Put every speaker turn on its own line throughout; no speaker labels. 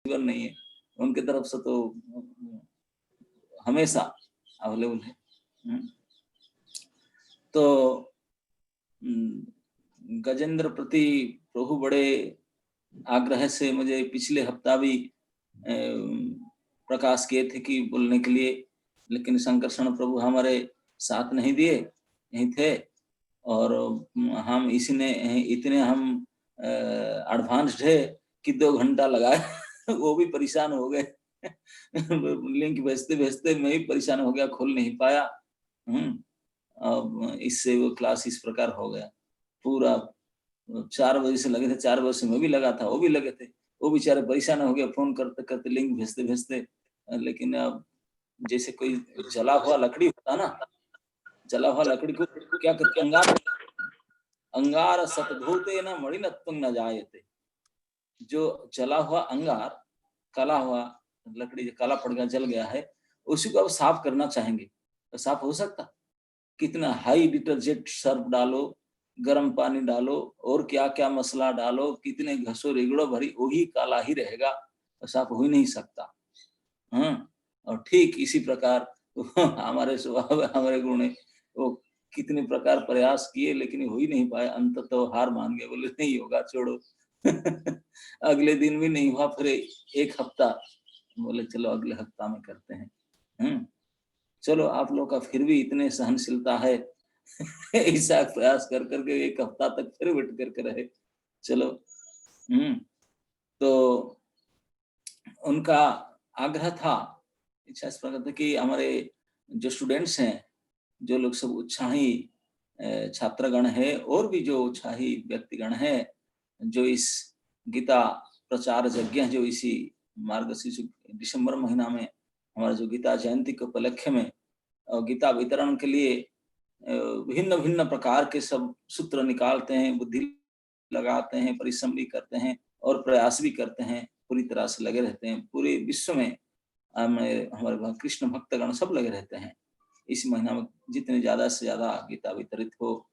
जीवन नहीं है, उनके तरफ से तो हमेशा अवेलेबल है। तो गजेंद्र प्रति प्रभु बड़े आग्रह से मुझे पिछले हफ्ता भी प्रकाश किए थे कि बोलने के लिए, लेकिन शंकरषण प्रभु हमारे साथ नहीं दिए, नहीं थे। और हम इतने हम एडवांस्ड है कि 2 घंटा लगाए वो भी परेशान हो गए लिंक भेजते भेजते मैं भी परेशान हो गया, खोल नहीं पाया। अब इससे वो क्लास इस प्रकार हो गया। पूरा 4 बजे से लगे थे, 4 बजे से मैं भी लगा था, वो भी लगे थे, वो बेचारे परेशान हो गया फोन करते करते, लिंक भेजते भेजते। लेकिन अब जैसे कोई जला हुआ लकड़ी होता ना, जला हुआ लकड़ी को क्या करते, अंगार सतधूते न मणिनत्वं न जायते। जो जला हुआ अंगार, काला हुआ लकड़ी जो काला पड़ गया, जल गया है, उसी को अब साफ करना चाहेंगे तो साफ हो सकता? कितना हाई डिटर्जेंट सर्फ डालो, गर्म पानी डालो और क्या क्या मसला डालो, कितने घसो रेगड़ो भरी, वही काला ही रहेगा, तो साफ हो ही नहीं सकता। और ठीक इसी प्रकार हमारे स्वभाव, हमारे गुण है, वो कितने प्रकार प्रयास किए लेकिन हो ही नहीं पाए, अंत तो हार मान गए, बोले नहीं होगा, छोड़ो अगले दिन भी नहीं हुआ, फिर 1 हफ्ता बोले चलो अगले हफ्ता में करते हैं। चलो आप लोग का फिर भी इतने सहनशीलता है ऐसा प्रयास कर करके 1 हफ्ता तक फिर बैठ करके रहे। चलो तो उनका आग्रह था, इच्छा इस प्रकार था कि हमारे जो स्टूडेंट्स हैं, जो लोग सब उत्साही छात्रगण है और भी जो उत्साही व्यक्तिगण है, जो इस गीता प्रचार यज्ञ जो इसी मार्गशीर्ष दिसंबर महीना में हमारे जो गीता जयंती के उपलक्ष्य में गीता वितरण के लिए भिन्न भिन्न प्रकार के सब सूत्र निकालते हैं, बुद्धि लगाते हैं, परिश्रम भी करते हैं और प्रयास भी करते हैं, पूरी तरह से लगे रहते हैं। पूरे विश्व में हमारे कृष्ण भक्तगण सब लगे रहते हैं इस महीना में, जितने ज्यादा से ज्यादा गीता वितरित हो।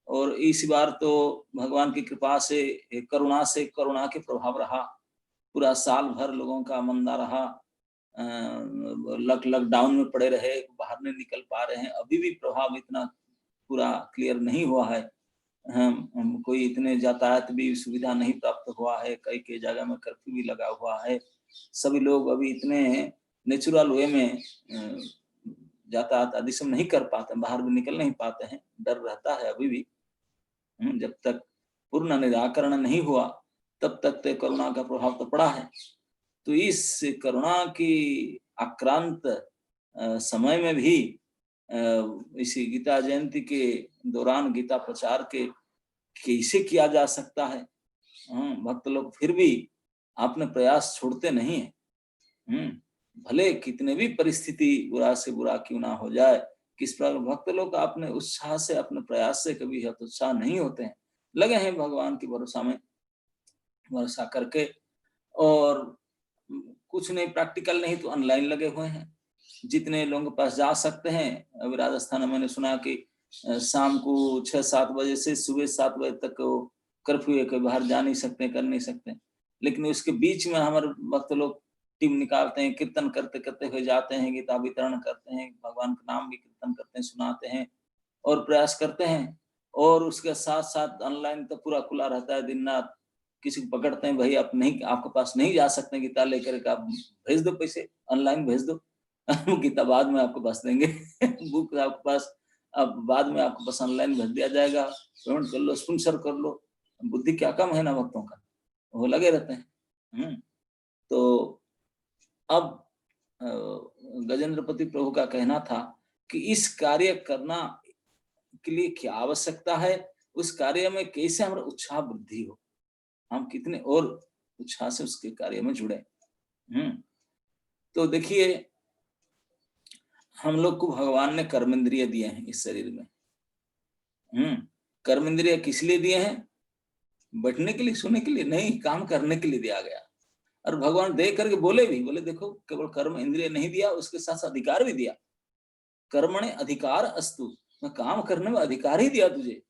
और इस बार तो भगवान की कृपा से करुणा के प्रभाव रहा, पूरा साल भर लोगों का मंदा रहा, लॉकडाउन में पड़े रहे, बाहर नहीं निकल पा रहे हैं, अभी भी प्रभाव इतना पूरा क्लियर नहीं हुआ है। हम कोई इतने यातायात भी सुविधा नहीं प्राप्त हुआ है, कई कई जगह में कर्फ्यू भी लगा हुआ है, सभी लोग अभी इतने नेचुरल वे में यातायात आदि सब नहीं कर पाते, बाहर भी निकल नहीं पाते हैं, डर रहता है अभी भी। जब तक पूर्ण निराकरण नहीं हुआ तब तक तो करुणा का प्रभाव तो पड़ा है। तो इस करुणा की आक्रांत समय में भी इसी गीता जयंती के दौरान गीता प्रचार के कैसे किया जा सकता है। भक्त लोग फिर भी अपने प्रयास छोड़ते नहीं है। भले कितने भी परिस्थिति बुरा से बुरा क्यों ना हो जाए, किस प्रकार भक्त लोग अपने उत्साह से, अपने प्रयास से कभी हतोत्साह नहीं होते हैं, लगे हैं भगवान की भरोसा में, भरोसा करके। और कुछ नहीं, प्रैक्टिकल नहीं तो ऑनलाइन लगे हुए हैं, जितने लोगों के पास जा सकते हैं। अभी राजस्थान में मैंने सुना कि शाम को 6-7 बजे से सुबह 7 बजे तक कर्फ्यू है, कोई बाहर जा नहीं सकते, कर नहीं सकते, लेकिन उसके बीच में हमारे भक्त लोग टीम निकालते हैं, कीर्तन करते करते हुए जाते हैं, गीता वितरण करते हैं, भगवान का नाम भी कीर्तन करते हैं, सुनाते हैं और प्रयास करते हैं। और उसके साथ साथ ऑनलाइन तो पूरा खुला रहता है दिन रात। किसी को पकड़ते हैं, भाई आप नहीं, आपके पास नहीं जा सकते गीता लेकर के, आप भेज दो पैसे, ऑनलाइन भेज दो गीता बाद में आपको पास देंगे बुक आपके पास, अब बाद में आपको पास ऑनलाइन भेज दिया जाएगा, पेमेंट कर लो, स्पॉन्सर कर लो। बुद्धि क्या कम है ना भक्तों का, वो लगे रहते हैं। तो अब गजेंद्रपति प्रभु का कहना था कि इस कार्य करना के लिए क्या आवश्यकता है, उस कार्य में कैसे हमारा उत्साह वृद्धि हो, हम कितने और उत्साह से उसके कार्य में जुड़े। तो देखिए, हम लोग को भगवान ने कर्मेंद्रिय दिए हैं इस शरीर में। कर्मेंद्रिय किस लिए दिए हैं? बैठने के लिए, सोने के लिए नहीं, काम करने के लिए दिया गया। और भगवान दे करके बोले भी, बोले देखो केवल कर्म इंद्रिय नहीं दिया, उसके साथ अधिकार भी दिया। कर्मणे अधिकार अस्तु, मैं काम करने में अधिकार ही दिया, तुझे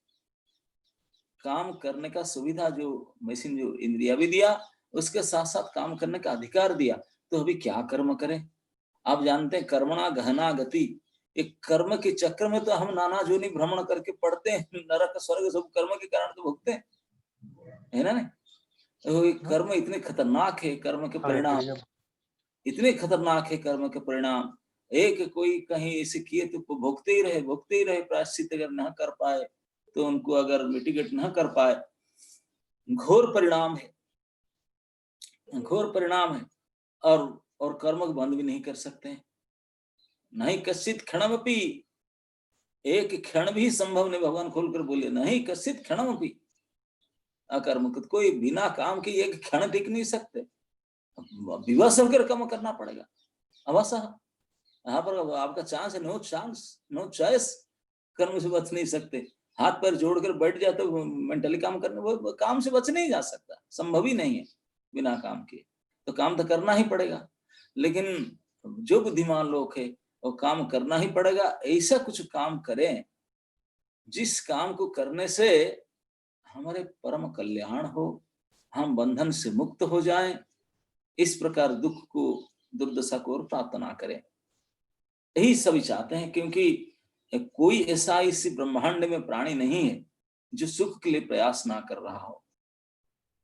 काम करने का सुविधा, जो मशीन, जो इंद्रिया भी दिया उसके साथ साथ काम करने का अधिकार दिया, तो अभी क्या कर्म करें? आप जानते हैं कर्मणा गहना गति, एक कर्म के चक्र में तो हम नाना जोनि भ्रमण करके पड़ते हैं, नरक स्वर्ग सब कर्म के कारण तो भुगते हैं, है ना? नहीं, तो ये कर्म इतने खतरनाक है, कर्म के परिणाम इतने खतरनाक है, कर्म के परिणाम। एक कोई कहीं ऐसे किए तो भुगते ही रहे, प्रायश्चित अगर न कर पाए तो उनको अगर मिटिगेट न कर पाए, घोर परिणाम है, घोर परिणाम है। और कर्म को बंद भी नहीं कर सकते हैं, नहीं कश्चित क्षणमपि, एक क्षण भी संभव नहीं, भगवान खोलकर बोले नहीं कश्चित क्षणमपि अकर्म, कोई बिना काम के एक क्षण टिक नहीं सकते, विवश होकर कर्म करना पड़ेगा, अवश्य। यहाँ पर आपका चांस है, नो चॉइस, कर्म से बच नहीं सकते। हाथ पैर जोड़कर बैठ जाते तो मेंटली काम करने, वो काम से बच नहीं जा सकता, संभव ही नहीं है बिना काम के, तो काम तो करना ही पड़ेगा। लेकिन जो बुद्धिमान लोग है वो काम करना ही पड़ेगा, ऐसा कुछ काम करें जिस काम को करने से हमारे परम कल्याण हो, हम बंधन से मुक्त हो जाएं, इस प्रकार दुख को, दुर्दशा को और प्राप्त ना करें, यही सभी चाहते हैं। क्योंकि कोई ऐसा इस ब्रह्मांड में प्राणी नहीं है जो सुख के लिए प्रयास ना कर रहा हो,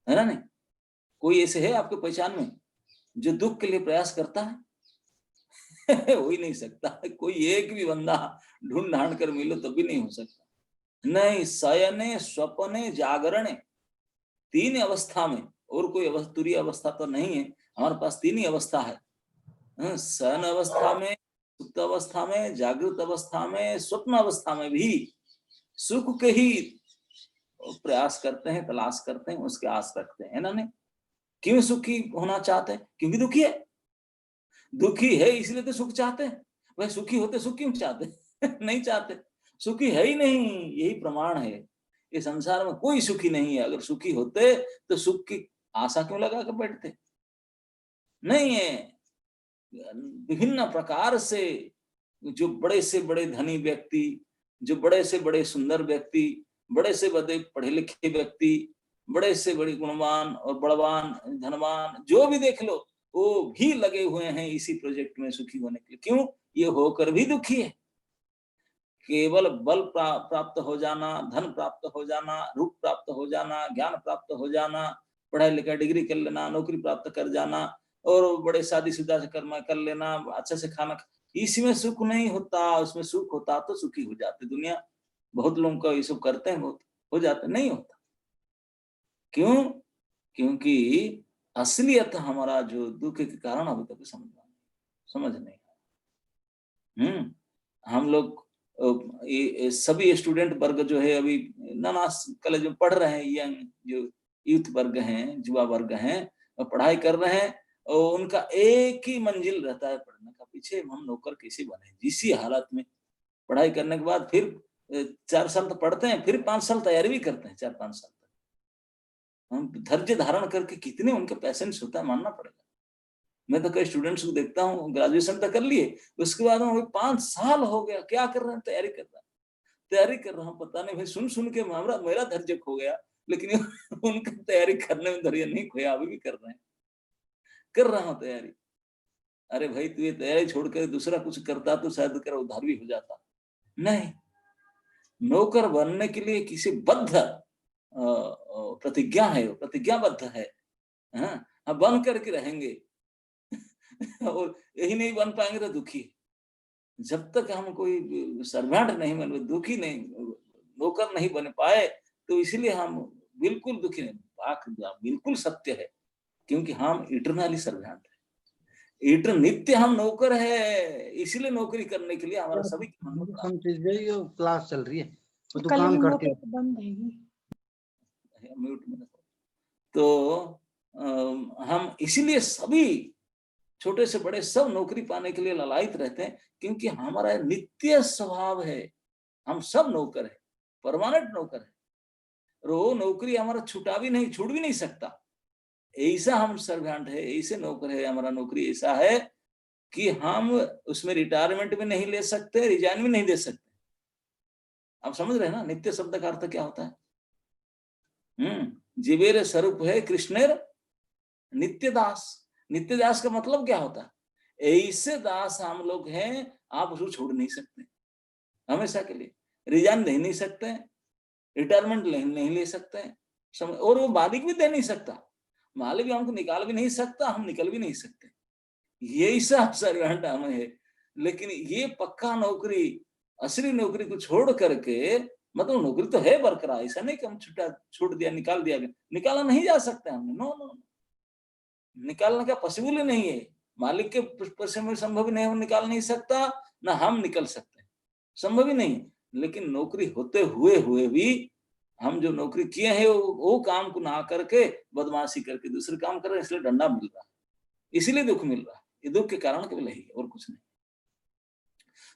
है ना? नहीं, कोई ऐसे है आपके पहचान में जो दुख के लिए प्रयास करता है? हो ही नहीं सकता। कोई एक भी बंदा ढूंढ ढांड कर मिलो तो भी नहीं हो सकता। नहीं, शयने स्वप्ने जागरणे, तीन अवस्था में, और कोई तुरीय अवस्था तो नहीं है हमारे पास, तीन ही अवस्था है, शयन अवस्था में, सुप्त अवस्था में, जागृत अवस्था में, स्वप्न अवस्था में भी सुख के ही प्रयास करते हैं, तलाश करते हैं, उसके आस रखते हैं ना? नहीं, क्यों सुखी होना चाहते हैं? क्योंकि दुखी है, दुखी है इसलिए तो सुख चाहते हैं। वह सुखी होते सुख क्यों चाहते? नहीं चाहते, सुखी है ही नहीं, यही प्रमाण है। इस संसार में कोई सुखी नहीं है, अगर सुखी होते तो सुख की आशा क्यों लगा कर बैठते? नहीं है। विभिन्न प्रकार से जो बड़े से बड़े धनी व्यक्ति, जो बड़े से बड़े सुंदर व्यक्ति, बड़े से बड़े पढ़े लिखे व्यक्ति, बड़े से बड़े गुणवान और बड़वान धनवान, जो भी देख लो, वो भी लगे हुए हैं इसी प्रोजेक्ट में सुखी होने के लिए। क्यों? ये होकर भी दुखी है। केवल बल प्राप्त हो जाना, धन प्राप्त हो जाना, रूप प्राप्त हो जाना, ज्ञान प्राप्त हो जाना, पढ़ाई लिखाई डिग्री कर लेना, नौकरी प्राप्त कर जाना, और बड़े शादीशुदा से कर्म कर लेना, अच्छे से खाना, इसमें सुख नहीं होता। उसमें सुख होता तो सुखी हो जाते दुनिया। बहुत लोगों का ये सब करते हैं, बहुत हो जाते, नहीं होता। क्यों? क्योंकि असलियत हमारा जो दुख के कारण अभी तक समझ नहीं। हम लोग ये सभी स्टूडेंट वर्ग जो है अभी नाना कॉलेज में पढ़ रहे हैं, यंग जो यूथ वर्ग हैं, युवा वर्ग हैं, पढ़ाई कर रहे हैं, और उनका एक ही मंजिल रहता है पढ़ने का, पीछे हम नौकर कैसे बने। इसी हालत में पढ़ाई करने के बाद फिर 4 साल तो पढ़ते हैं, फिर 5 साल तैयारी भी करते हैं, 4-5 साल तक हम धैर्य धारण करके, कितने उनके पैसेंस होता है, मानना पड़ेगा। मैं तो कई स्टूडेंट्स को देखता हूँ, ग्रेजुएशन तक कर लिए, उसके बाद 5 साल हो गया, क्या कर रहे हैं? तैयारी कर रहा हूँ, पता नहीं भाई, सुन के मेरा धैर्य खो गया, लेकिन उनका तैयारी करने में धैर्य नहीं खोया, अभी भी कर रहा हूँ तैयारी। अरे भाई, तू ये तैयारी छोड़कर दूसरा कुछ करता तो शायद तेरा उद्धार भी हो जाता। नहीं, नौकर बनने के लिए किसी बद्ध प्रतिज्ञा है, प्रतिज्ञाबद्ध है, बन करके रहेंगे। और यही नहीं बन पाएंगे तो दुखी। जब तक हम कोई सर्वेंट नहीं बने, दुखी नहीं, नौकर नहीं बन पाए, तो इसलिए हम बिल्कुल दुखी नहीं। बिल्कुल सत्य है, क्योंकि हम इटरनली सर्वेंट है, नित्य हम नौकर है। इसलिए नौकरी करने के लिए हमारा सभी
क्लास चल रही है,
तो काम करते हैं, बंद है
म्यूट में। तो हम इसीलिए सभी छोटे से बड़े सब नौकरी पाने के लिए ललायित रहते हैं, क्योंकि हमारा नित्य स्वभाव है, हम सब नौकर है, परमानेंट नौकर है। और वो नौकरी हमारा छूट भी नहीं सकता। ऐसा हम सर्वेंट है, ऐसे नौकर है, हमारा नौकरी ऐसा है कि हम उसमें रिटायरमेंट भी नहीं ले सकते, रिजाइन भी नहीं दे सकते। आप समझ रहे हैं ना नित्य शब्द का अर्थ क्या होता है? जीवेर स्वरूप है कृष्णेर नित्य दास। नित्य दास का मतलब क्या होता है? ऐसे दास हम लोग हैं, आप उसको छोड़ नहीं सकते हमेशा के लिए, रिजाइन ले नहीं सकते, रिटायरमेंट नहीं ले सकते, और वो मालिक भी दे नहीं सकता, मालिक भी हमको निकाल भी नहीं सकता, हम निकल भी नहीं सकते। यही सब सर्वेंट हमें है। लेकिन ये पक्का नौकरी, असली नौकरी को छोड़ करके, मतलब नौकरी तो है बरकरार, ऐसा नहीं कि हम छूट दिया, निकाल दिया गया, निकाला नहीं जा सकता हमने, नो नो, निकालने का पॉसिबल ही नहीं है, मालिक के पैसे में संभव नहीं, हम निकाल नहीं सकता, ना हम निकल सकते, संभव ही नहीं। लेकिन नौकरी होते हुए हुए भी हम जो नौकरी किए हैं वो काम को ना करके बदमाशी करके दूसरे काम कर रहे हैं, इसलिए डंडा मिल रहा है, इसीलिए दुख मिल रहा है। ये दुख के कारण केवल यही है और कुछ नहीं।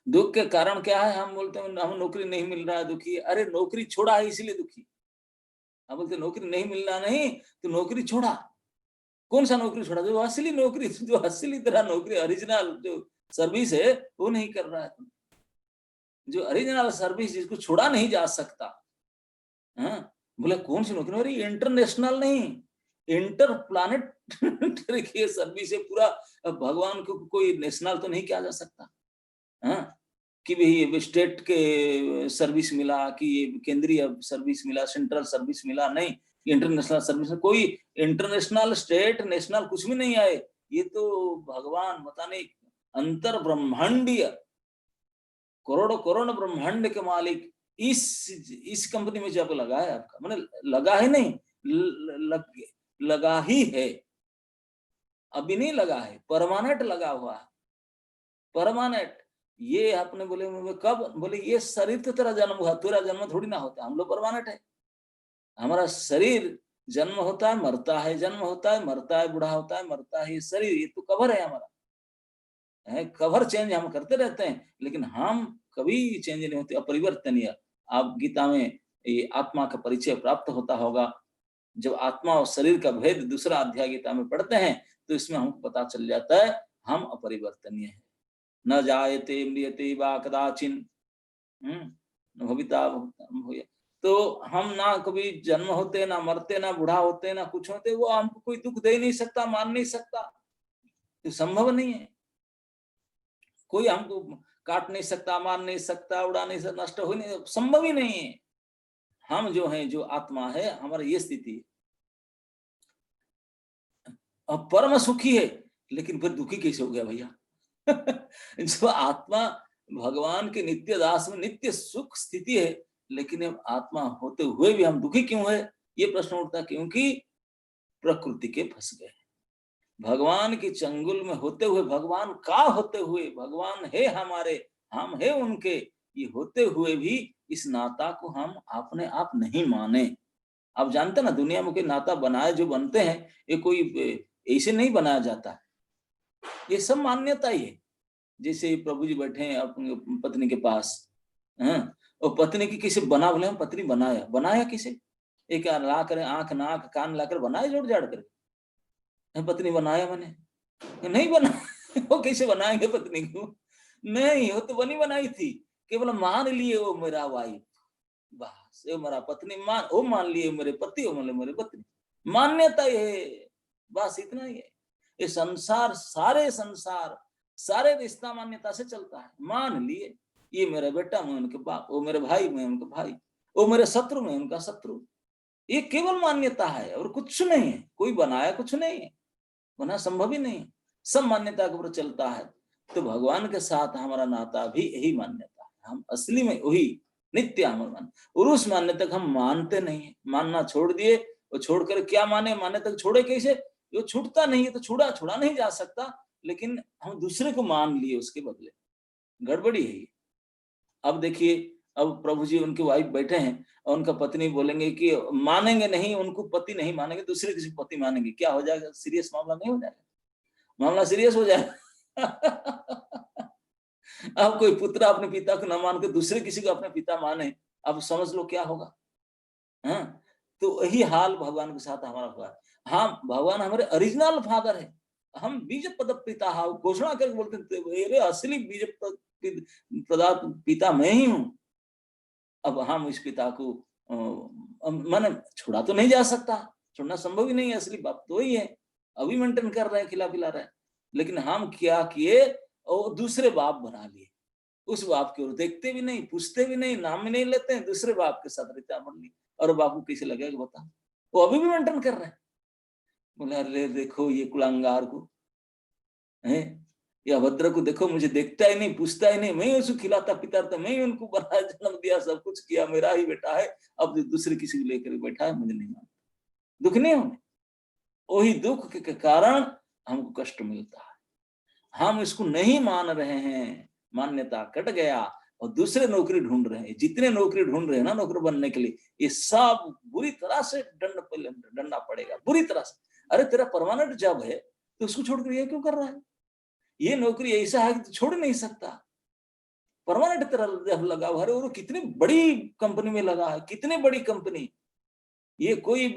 दुख के कारण क्या है? हम बोलते हैं हम नौकरी नहीं मिल रहा है दुखी, अरे नौकरी छोड़ा है इसीलिए दुखी। हम बोलते नौकरी नहीं मिल रहा, नहीं तो नौकरी छोड़ा, कौन सा नौकरी छोड़ा? जो असली नौकरी, जो असली तरह नौकरी, ओरिजिनल जो सर्विस है वो नहीं कर रहा है। जो ओरिजिनल सर्विस जिसको छोड़ा नहीं जा सकता, हाँ, बोले कौन सी नौकरी? अरे इंटरनेशनल नहीं, इंटर प्लानेटरी की सर्विस है पूरा। भगवान को कोई नेशनल तो नहीं किया जा सकता, हाँ, कि भाई स्टेट के सर्विस मिला, कि ये केंद्रीय सर्विस मिला, सेंट्रल सर्विस मिला, नहीं, इंटरनेशनल सर्विस, कोई इंटरनेशनल, स्टेट, नेशनल कुछ भी नहीं आए। ये तो भगवान पता नहीं अंतर ब्रह्मांडीय करोड़ों करोड़ ब्रह्मांड के मालिक इस कंपनी में जब लगा है आपका, मैंने लगा है नहीं, लगा ही है, अभी नहीं लगा है, परमानेंट लगा हुआ है, परमानेंट। ये आपने बोले कब? बोले ये शरीर तो तेरा जन्म हुआ, तेरा जन्म थोड़ी ना होता, हम लोग परमानेंट है। हमारा शरीर जन्म होता है, मरता है, जन्म होता है, मरता है, बूढ़ा होता है, मरता है, ये शरीर, ये तो कवर है हमारा, है कवर, चेंज हम करते रहते हैं, लेकिन हम कभी चेंज नहीं होते, अपरिवर्तनीय। आप गीता में ये आत्मा का परिचय प्राप्त होता होगा, जब आत्मा और शरीर का भेद दूसरा अध्याय गीता में पढ़ते हैं तो इसमें हमको पता चल जाता है हम अपरिवर्तनीय हैं। न जायते म्रियते वा कदाचिन भविता भूय। तो हम ना कभी जन्म होते, ना मरते, ना बूढ़ा होते, ना कुछ होते, वो हमको कोई दुख दे नहीं सकता, मान नहीं सकता, तो संभव नहीं है। कोई हमको काट नहीं सकता, मार नहीं सकता, उड़ा नहीं सकता, नष्ट हो नहीं, संभव ही नहीं है। हम जो हैं, जो आत्मा है, हमारा ये स्थिति है। अब परम सुखी है, लेकिन फिर दुखी कैसे हो गया भैया? जो आत्मा भगवान के नित्य दास में नित्य सुख स्थिति है, लेकिन अब आत्मा होते हुए भी हम दुखी क्यों है? ये प्रश्न उठता, क्योंकि प्रकृति के फंस गए। भगवान के चंगुल में होते हुए, भगवान का होते हुए, भगवान है हमारे, हम है उनके, ये होते हुए भी इस नाता को हम अपने आप नहीं माने। आप जानते ना, दुनिया में कोई नाता बनाए जो बनते हैं, ये कोई ऐसे नहीं बनाया जाता, ये सब मान्यता ही है। जैसे प्रभु जी बैठे हैं अपनी पत्नी के पास, हाँ, और पत्नी की किसी बना, बोले हम पत्नी बनाया किसे? एक ला कर आंख नाक कान लाकर बनाए जोड़ जाड़ कर, पत्नी बनाया मैंने, नहीं बना। वो कैसे बनाएंगे पत्नी को? नहीं, वो तो बनी बनाई थी, केवल मान लिए वो मेरा वाइफ, बस ये मेरा पत्नी, वो मान लिए मेरे पति, वो मान मेरे पत्नी, मान्यता ये, बस इतना ही है। ये संसार, सारे रिश्ता मान्यता से चलता है। मान लिए ये मेरा बेटा, मैं उनके बाप, वो मेरे भाई, मैं उनके भाई, वो मेरे शत्रु, मैं उनका शत्रु, ये केवल मान्यता है और कुछ नहीं है। कोई बनाया कुछ नहीं है, बना संभव ही नहीं, सब मान्यता के ऊपर चलता है। तो भगवान के साथ हमारा नाता भी यही मान्यता है, हम असली में वही नित्य अमर मान, और उस मान्यता को हम मानते नहीं है, मानना छोड़ दिए। वो छोड़कर क्या माने? मान्यता छोड़े कैसे? वो छूटता नहीं है, तो छुड़ा नहीं जा सकता, लेकिन हम दूसरे को मान लिए उसके बदले, गड़बड़ी है ये। अब देखिए, अब प्रभु जी उनके वाइफ बैठे हैं और उनका पत्नी बोलेंगे कि मानेंगे नहीं, उनको पति नहीं मानेंगे, दूसरे किसी पति मानेंगे, क्या हो जाएगा? सीरियस मामला नहीं हो जाएगा? मामला सीरियस हो जाएगा। अब कोई पुत्र अपने पिता को न मान के दूसरे किसी को अपने पिता माने, अब समझ लो क्या होगा। हाँ, तो यही हाल भगवान के साथ हमारा हुआ है। हाँ, भगवान हमारे ओरिजिनल फादर है, हम बीज पद पिता, घोषणा करके बोलते थे असली बीज पदार्थ पिता मैं ही हूँ। अब हम इस पिता को माने छोड़ा तो नहीं जा सकता, छोड़ना संभव ही नहीं है, असली बाप तो ही है। अभी मेंटेन कर रहे हैं, खिला पिला रहे हैं। लेकिन हम क्या किए, और दूसरे बाप बना लिए। उस बाप की ओर देखते भी नहीं, पूछते भी नहीं, नाम भी नहीं लेते हैं, दूसरे बाप के साथ रिश्ता बन ली। और बापू कैसे लगेगा बता, वो अभी भी मेंटेन कर रहे हैं। बोले अरे देखो ये कुलांगार को है, ये अभद्र को देखो, मुझे देखता ही नहीं, पूछता ही नहीं, मैं ही उसको खिलाता पिताता, मैं ही उनको बनाया, जन्म दिया, सब कुछ किया, मेरा ही बेटा है, अब दूसरे किसी को लेकर बैठा है, मुझे नहीं मानता। दुख नहीं होने, वही दुख के कारण हमको कष्ट मिलता है। हम इसको नहीं मान रहे हैं, मान्यता कट गया और दूसरे नौकरी ढूंढ रहे हैं। जितने नौकरी ढूंढ रहे हैं ना नौकर बनने के लिए, ये सब बुरी तरह से डंडा पड़ेगा, बुरी तरह से। अरे तेरा परमानेंट जॉब है तो उसको छोड़कर ये क्यों कर रहा है? ये नौकरी ऐसा है कि तो छोड़ नहीं सकता, परमानेंट तरह जब लगा हुआ है, और कितनी बड़ी कंपनी में लगा है, कितनी बड़ी कंपनी, ये कोई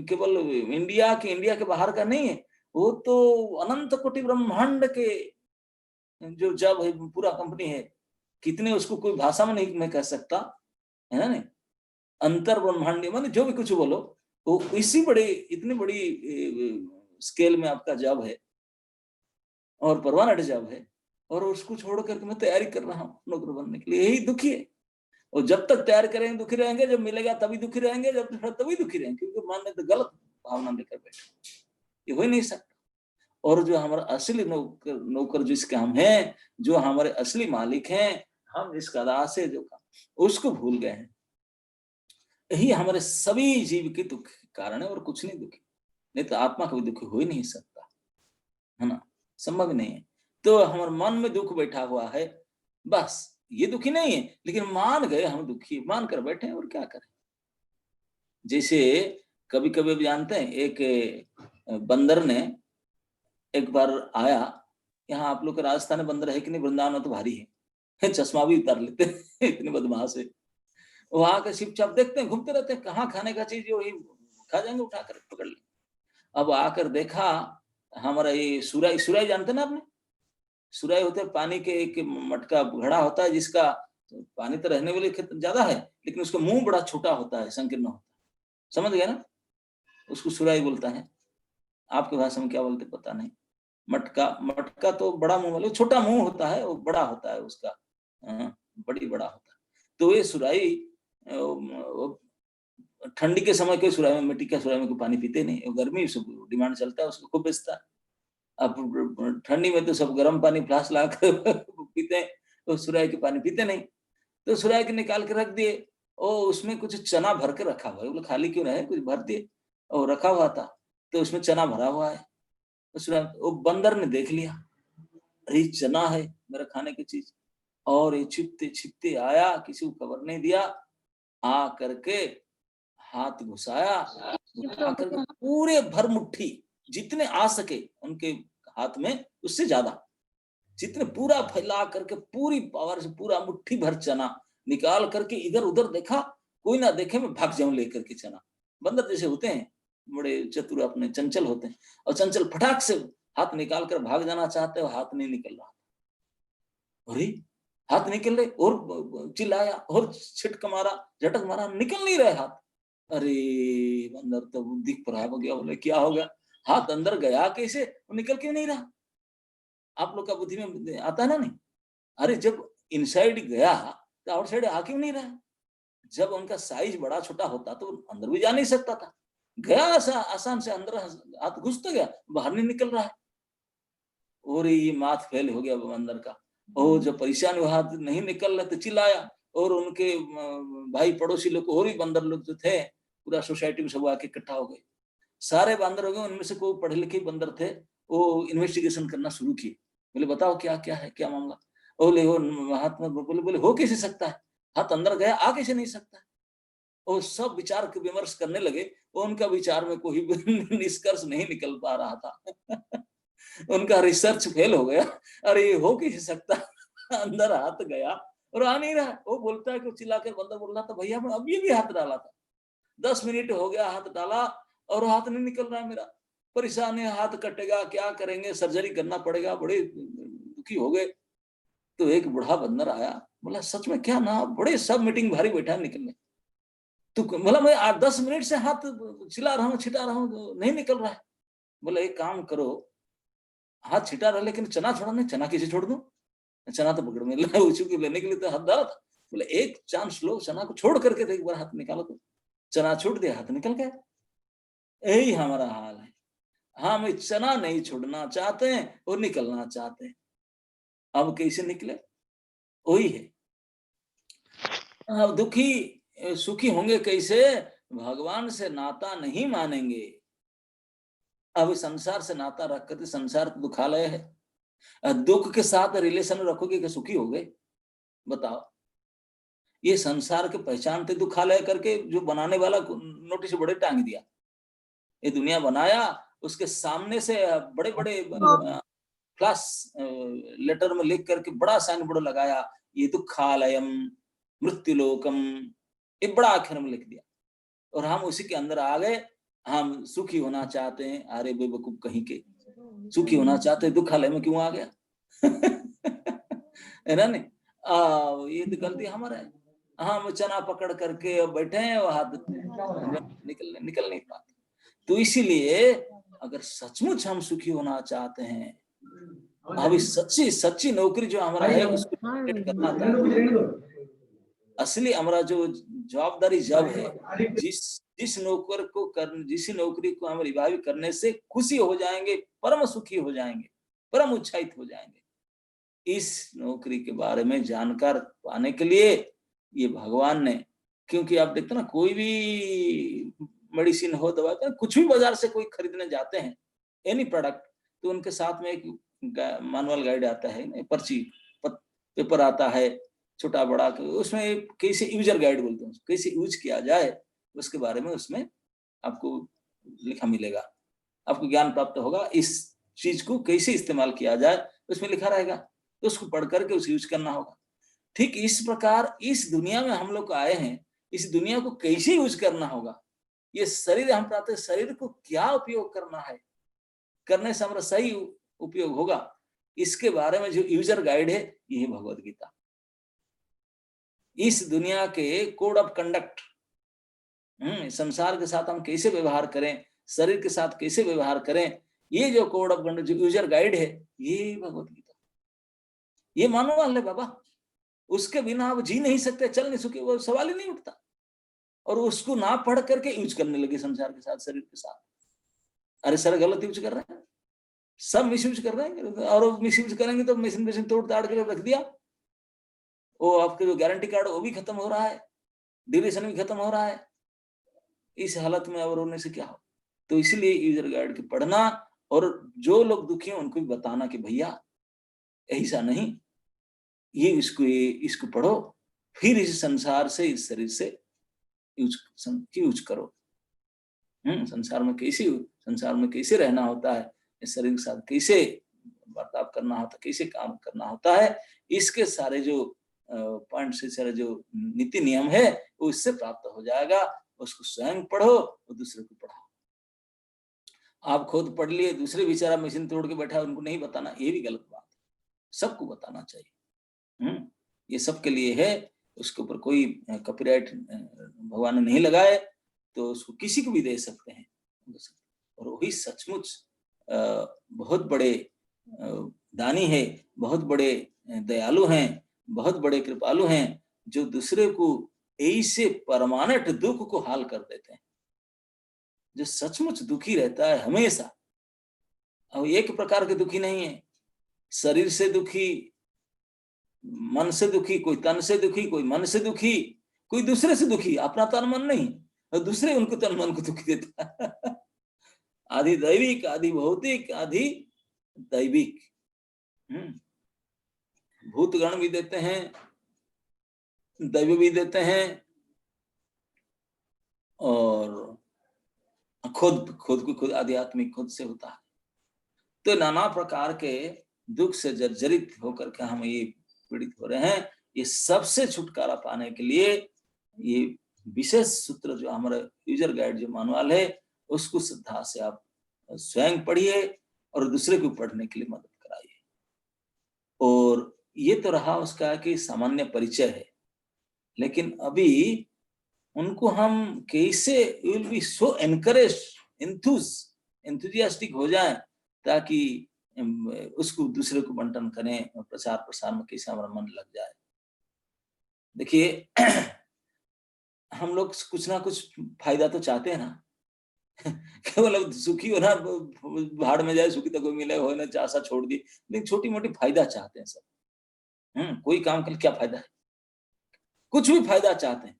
केवल इंडिया के बाहर का नहीं है, वो तो अनंत कोटि ब्रह्मांड के जो जब है पूरा कंपनी है, कितने उसको कोई भाषा में नहीं मैं कह सकता, है ना नहीं, अंतर ब्रह्मांड माने जो भी कुछ बोलो, वो इसी बड़े इतनी बड़ी स्केल में आपका जॉब है और परमानेंट जॉब है, और उसको छोड़ करके मैं तैयारी कर रहा हूँ नौकर बनने के लिए। यही दुखी है। और जब तक तैयार करेंगे दुखी रहेंगे, जब मिलेगा तभी दुखी रहेंगे, जब तभी दुखी रहेंगे, क्योंकि मानने तो गलत भावना लेकर बैठे, ये हो ही नहीं सकता। और जो हमारा असली नौकर जिसके हम हैं, जो हमारे असली मालिक हैं, हम जिसका दास है, जो उसको भूल गए हैं। यही हमारे सभी जीव के दुख के कारण है, और कुछ नहीं दुखी। नहीं तो आत्मा कभी दुखी हो ही नहीं सकता, है ना, संभव नहीं है। तो हमारे मन में दुख बैठा हुआ है, बस ये दुखी नहीं है, लेकिन मान गए हम दुखी, मान कर बैठे हैं, और क्या करें। जैसे कभी कभी जानते हैं, एक बंदर ने एक बार आया, यहाँ आप लोग के राजस्थान में बंदर है कि नहीं, वृंदावन में तो भारी है, चश्मा भी उतार लेते हैं इतने बदमाश है। वहां के चुपचाप देखते हैं, घूमते रहते हैं, कहाँ खाने का चीज वही खा जाएंगे, उठा कर पकड़ ले। अब आकर देखा हमारा ये सुराई, सुराई जानते ना आपने, सुराई होते हैं, पानी के एक मटका घड़ा होता है, जिसका पानी तो रहने वाले ज्यादा है, लेकिन उसका मुंह बड़ा छोटा होता है, संकीर्ण होता है, समझ गए ना, उसको सुराई बोलता है। आपके भाषा में क्या बोलते पता नहीं। मटका, मटका तो बड़ा मुंह वाले, छोटा मुंह होता है, वो बड़ा होता है उसका, बड़ी बड़ा होता है। तो ये सुराई ठंडी के समय कोई सुराई में, मिट्टी का सुराई में कोई पानी पीते नहीं, गर्मी सब डिमांड चलता है, उसको खूब बेचता है। अब ठंडी में तो सब गर्म पानी फ्लास्क ला कर पीते हैं, तो सुराई के पानी पीते नहीं। तो सुराई के निकाल के रख दिए, और उसमें कुछ चना भर के रखा हुआ है, बोले खाली क्यों रहे, कुछ भर दिए, और रखा हुआ था, तो उसमें चना भरा हुआ है। वो बंदर ने देख लिया, अरे चना है मेरा खाने की चीज, और ये छिपते छिपते आया, किसी को खबर नहीं दिया, आ करके हाथ घुसाया, करके पूरे भर मुट्ठी, जितने आ सके उनके हाथ में, उससे ज्यादा, जितने पूरा फैला करके पूरी पावर से पूरा मुट्ठी भर चना निकाल करके इधर उधर देखा, कोई ना देखे, मैं भाग जाऊं लेकर के चना। बंदर जैसे होते हैं, बड़े चतुर, अपने चंचल होते हैं, और चंचल फटाक से हाथ निकाल कर भाग जाना चाहते हो, हाथ नहीं निकल रहा, अरे हाथ निकल रहे, और चिल्लाया और छिटक मारा, झटक मारा, निकल नहीं रहे हाथ। अरे बंदर तो बुद्धि खराब हो गया, बोले क्या हो गया, हाथ अंदर गया कैसे, वो निकल क्यों नहीं रहा? आप लोग का बुद्धि में आता है ना नहीं, अरे जब इनसाइड गया तो आउटसाइड आ क्यों नहीं रहा? जब उनका साइज बड़ा छोटा होता तो अंदर भी जा नहीं सकता था, गया आसान से अंदर, हाथ घुस तो गया, बाहर नहीं निकल रहा है। और ये माथ फेल हो गया बंदर का, और जब परेशान हुआ, हाथ नहीं निकल रहे तो चिल्लाया, और उनके भाई पड़ोसी लोग और भी बंदर लोग जो थे, पूरा सोसाइटी में सब आके इकट्ठा हो गए, सारे बंदर हो गए, उनमें से कोई पढ़े लिखे बंदर थे, वो इन्वेस्टिगेशन करना शुरू किए, बोले बताओ क्या क्या है, क्या मामला। बोले वो हाथ में, बोले बोले हो कैसे सकता है, हाथ अंदर गया, आ कैसे नहीं सकता। और सब विचार विमर्श करने लगे, उनका विचार में कोई निष्कर्ष नहीं निकल पा रहा था उनका रिसर्च फेल हो गया, अरे हो कैसे सकता अंदर हाथ गया और आ नहीं रहा। वो बोलता है कि चिल्लाकर बंदर बोल रहा था, भैया मैं अभी भी हाथ डाला था, 10 मिनट हो गया हाथ डाला और हाथ नहीं निकल रहा है मेरा, परेशान है, हाथ कटेगा, क्या करेंगे, सर्जरी करना पड़ेगा, बड़े दुखी हो गए। तो एक बूढ़ा बंदर आया, बोला सच में क्या ना, बड़े सब मीटिंग भारी बैठा है निकलने, तो बोला मैं 8-10 मिनट से हाथ चिल्ला रहा हूँ, छिटा रहा हूँ, नहीं निकल रहा है। बोले एक काम करो, हाथ छिटा रहा लेकिन चना छोड़ा नहीं, चना कैसे छोड़ दूं, चना तो पकड़ में लेने के लिए तो हाथ डाला था। बोले एक चांस लो, चना को छोड़ करके तो एक बार हाथ निकालो, तो चना छूट दिया, हाथ निकल गया। यही हमारा हाल है, हम चना नहीं छोड़ना चाहते हैं और निकलना चाहते हैं। अब कैसे निकले, वही है। अब दुखी सुखी होंगे कैसे, भगवान से नाता नहीं मानेंगे। अब संसार से नाता रख कर, संसार तो दुखालय है, दुख के साथ रिलेशन रखोगे कि सुखी हो गए, बताओ। ये संसार के पहचान थे दुखालय करके, जो बनाने वाला नोटिस बड़े टांग दिया। ये दुनिया बनाया, उसके सामने से बड़े बड़े क्लास लेटर में लिख करके बड़ा साइन बोर्ड लगाया, ये दुखालयम मृत्युलोकम, ये बड़ा अक्षर में लिख दिया। और हम उसी के अंदर आ गए, हम सुखी होना चाहते हैं। अरे बेवकूफ कहीं के, सुखी होना चाहते हैं, दुखालय में क्यों आ गया? है ना नहीं? ये तो गलती हमारा है। हम चना पकड़ करके बैठे हैं और हाथ निकल नहीं पाते। तो इसीलिए अगर सचमुच हम सुखी होना चाहते हैं, अभी सच्ची नौकरी जो हमारा है उसको करना था। असली हमारा जो जवाबदारी जब है, जिस नौकर को जिस नौकरी को हम रिवाइव करने से खुशी हो जाएंगे, परम सुखी हो जाएंगे, परम उत्साहित हो जाएंगे। इस नौकरी के बारे में जानकार पाने के लिए ये भगवान ने, क्योंकि आप देखते ना, कोई भी मेडिसिन हो, दवा, कुछ भी बाजार से कोई खरीदने जाते हैं, एनी प्रोडक्ट, तो उनके साथ में एक मैनुअल गाइड आता है, पर्ची पेपर आता है, छोटा बड़ा, उसमें कैसे यूजर गाइड बोलते हैं, कैसे यूज किया जाए उसके बारे में उसमें आपको लिखा मिलेगा। आपको ज्ञान प्राप्त होगा, इस चीज को कैसे इस्तेमाल किया जाए उसमें लिखा रहेगा, तो उसको पढ़ करके उसे यूज करना होगा। ठीक इस प्रकार इस दुनिया में हम लोग आए हैं, इस दुनिया को कैसे यूज करना होगा, ये शरीर हम प्राप्त, शरीर को क्या उपयोग करना है, करने से हमारा सही उपयोग होगा, इसके बारे में जो यूजर गाइड है, ये भगवद गीता। इस दुनिया के कोड ऑफ कंडक्ट, संसार के साथ हम कैसे व्यवहार करें, शरीर के साथ कैसे व्यवहार करें, ये जो कोड ऑफ कंडक्ट, जो यूजर गाइड है, ये भगवद गीता, ये मानवाल है बाबा। उसके बिना आप जी नहीं सकते, चल नहीं सके, वो सवाल ही नहीं उठता। और उसको ना पढ़ करके यूज करने लगे संसार के साथ, शरीर के साथ। अरे सर गलत यूज कर रहे हैं, सब मिस यूज कर रहे हैं, और मिस यूज करेंगे तो मशीन तोड़ ताड़ के रख दिया, वो आपके जो गारंटी कार्ड वो भी खत्म हो रहा है, ड्यूरेशन भी खत्म हो रहा है। इस हालत में और होने से क्या हो? तो इसलिए यूजर गाइड के पढ़ना, और जो लोग दुखी हैं उनको भी बताना कि भैया ऐसा नहीं, ये इसको पढ़ो, फिर इस संसार से, इस शरीर से यूज करो। संसार में कैसे रहना होता है, इस शरीर के साथ कैसे बर्ताव करना होता है, कैसे काम करना होता है, इसके सारे जो पॉइंट से सारे जो नीति नियम है वो इससे प्राप्त हो जाएगा। उसको स्वयं पढ़ो और दूसरे को पढ़ाओ। आप खुद पढ़ लिए, दूसरे बेचारा मशीन तोड़ के बैठा, उनको नहीं बताना, ये भी गलत बात है, सबको बताना चाहिए। ये सबके लिए है, उसके ऊपर कोई कॉपीराइट भगवान ने नहीं लगाए, तो उसको किसी को भी दे सकते हैं। और वही सचमुच बहुत बड़े दानी है, बहुत बड़े दयालु हैं, बहुत बड़े कृपालु हैं, जो दूसरे को ऐसे परमानेंट दुख को हाल कर देते हैं। जो सचमुच दुखी रहता है हमेशा, और एक प्रकार के दुखी नहीं है, शरीर से दुखी, मन से दुखी, कोई तन से दुखी, कोई मन से दुखी, कोई दूसरे से दुखी, अपना तन मन नहीं, और दूसरे उनको तन मन को दुखी देता है। आधि दैविक, आधि भौतिक, आधि दैविक। भूतगण भी देते हैं, दैव भी देते हैं, और खुद आध्यात्मिक खुद से होता है। तो नाना प्रकार के दुख से जर्जरित होकर के हम ये पीड़ित हो रहे हैं। ये सबसे छुटकारा पाने के लिए ये विशेष सूत्र जो हमारा यूजर गाइड जो मैनुअल है, उसको श्रद्धा से आप स्वयं पढ़िए और दूसरे को पढ़ने के लिए मदद कराइए। और ये तो रहा उसका कि सामान्य परिचय है, लेकिन अभी उनको हम कैसे, will be so encourage, enthus enthusiastic हो जाए, ताकि उसको दूसरे को बंटन करें और प्रचार प्रसार में कैसे हमारा मन लग जाए। देखिए हम लोग कुछ ना कुछ फायदा तो चाहते हैं ना। केवल अब सुखी हो ना, भाड़ में जाए, सुखी तो कोई मिले हो ना, चासा छोड़ दी, लेकिन छोटी मोटी फायदा चाहते हैं सब। कोई काम कर क्या फायदा है, कुछ भी फायदा चाहते हैं।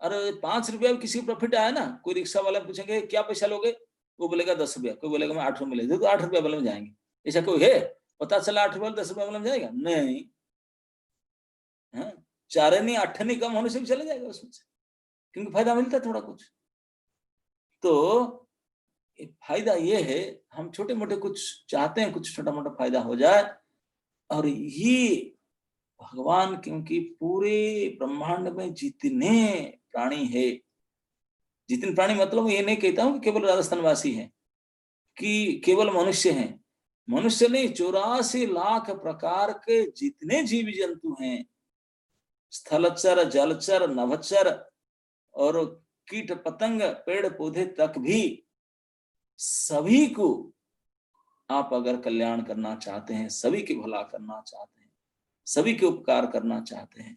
अरे 5 रुपया किसी को प्रॉफिट आया ना, कोई रिक्शा वाला पूछेंगे क्या पैसा लोगे, वो बोलेगा 10 रुपया, कोई बोलेगा मैं 8 रुपये ले दूं, तो 8 रुपया वाले में जाएंगे। ऐसा कोई है पता चला 8 रुपया 10 रुपया वाले में जाएगा? नहीं। हाँ, 4 नहीं 8 नहीं कम होने से भी चले जाएगा उसमें से, क्योंकि फायदा मिलता है थोड़ा कुछ। तो फायदा ये है, हम छोटे मोटे कुछ चाहते हैं, कुछ छोटा मोटा फायदा हो जाए। और ये भगवान, क्योंकि पूरे ब्रह्मांड में जितने प्राणी है, जितने प्राणी मतलब ये नहीं कहता हूं कि केवल राजस्थान वासी हैं, कि केवल मनुष्य हैं। मनुष्य नहीं, 84 लाख प्रकार के जितने जीव जंतु हैं, स्थलचर, जलचर, नभचर और कीट पतंग, पेड़ पौधे तक भी, सभी को आप अगर कल्याण करना चाहते हैं, सभी के भला करना चाहते हैं, सभी के उपकार करना चाहते हैं,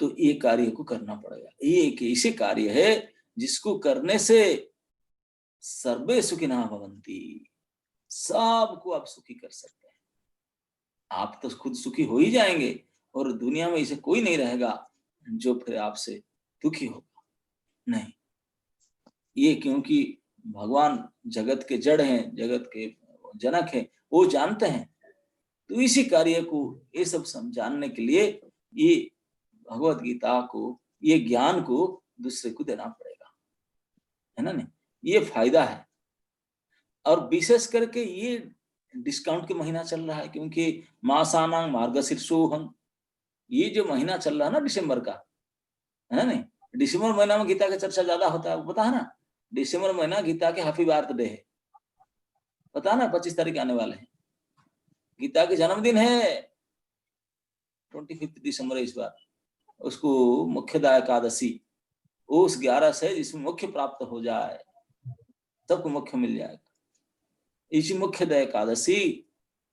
तो ये कार्य को करना पड़ेगा। ये एक ऐसे कार्य है जिसको करने से सर्वे सुखिनः भवन्ति, सबको आप सुखी कर सकते हैं। आप तो खुद सुखी हो ही जाएंगे, और दुनिया में ऐसे कोई नहीं रहेगा जो फिर आपसे दुखी होगा। नहीं, ये क्योंकि भगवान जगत के जड़ हैं, जगत के जनक हैं, वो जानते हैं। तो इसी कार्य को, ये सब समझाने के लिए ये भगवत गीता को, ये ज्ञान को दूसरे को देना पड़ेगा, है ना? नहीं, ये फायदा है। और विशेष करके ये डिस्काउंट के महीना चल रहा है, क्योंकि मासानां मार्गशीर्षोऽहं, ये जो महीना चल रहा है ना दिसंबर का, है ना? नहीं, दिसंबर महीना में गीता का चर्चा ज्यादा होता है, पता है ना? दिसंबर महीना गीता के हैप्पी बर्थडे है, पता है ना? 25 तारीख आने वाले हैं, गीता के जन्मदिन है 25 दिसंबर इस बार। उसको मुख्यदा एकादशी, उस 11 से जिसमें मुख्य प्राप्त हो जाए, सबको मुख्य मिल जाएगा। इसी मुख्यदा एकादशी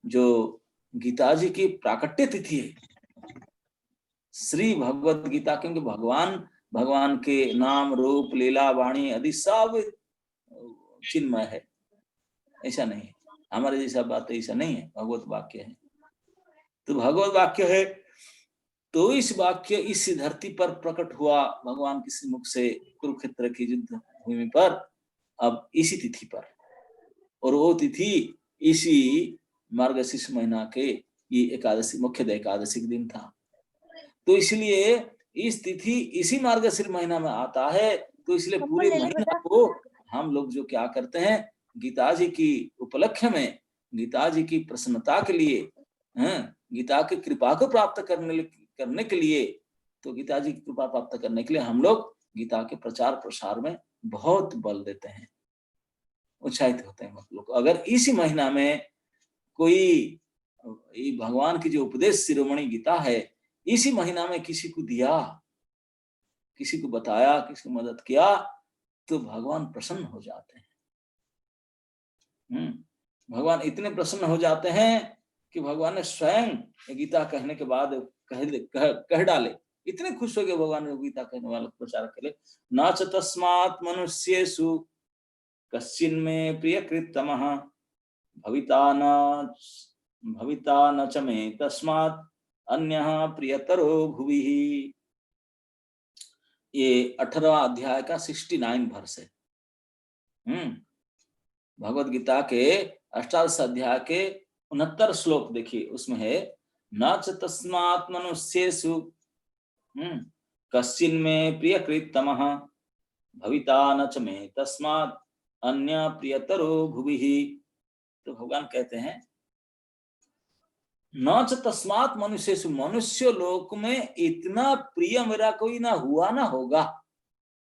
जो गीता जी की प्राकट्य तिथि है, श्री भगवत गीता, क्योंकि भगवान के नाम रूप लीला वाणी आदि सब चिन्मय है, ऐसा नहीं है हमारे जैसा बात, ऐसा नहीं है, भगवत वाक्य है। तो भगवत वाक्य है, तो इस वाक्य इस धरती पर प्रकट हुआ भगवान के मुख से कुरुक्षेत्र की युद्ध भूमि पर, अब इसी तिथि पर, और वो तिथि इसी मार्गशीर्ष महीना के ये एकादशी, मुख्यदा एकादशी के दिन था। तो इसलिए इस तिथि इसी मार्गशीर्ष महीना में आता है, तो इसलिए पूरे महीना को हम लोग जो क्या करते हैं, गीता जी की उपलक्ष्य में, गीता जी की प्रसन्नता के लिए, गीता की कृपा को प्राप्त करने के लिए, तो गीता जी की कृपा प्राप्त करने के लिए हम लोग गीता के प्रचार प्रसार में बहुत बल देते हैं, उत्साहित होते हैं हम लोग। अगर इसी महीना में कोई भगवान की जो उपदेश शिरोमणि गीता है, इसी महीना में किसी को दिया, किसी को बताया, किसी को मदद किया, तो भगवान प्रसन्न हो जाते हैं। भगवान इतने प्रसन्न हो जाते हैं कि भगवान ने स्वयं गीता कहने के बाद कह डाले, इतने खुश हो गए भगवान ने गीता कहने वालों को प्रचार करे, न च तस्मात् मनुष्येषु कश्चिन्मे प्रियकृत्तमः भविता न च मे तस्मात् अन्यः प्रियतरो भुवि। ये 18वां अध्याय का 69 वर्ष है। भगवत गीता के 18 अध्याय के 69 श्लोक देखिए, उसमें है न च तस्मात् मनुष्येषु कश्चिन्मे प्रियकृत्तमः भविता न च मे तस्मात् अन्य प्रियतरो भुवि। तो भगवान कहते हैं न च तस्मात् मनुष्येषु, मनुष्य लोक में इतना प्रिय मेरा कोई ना हुआ ना होगा।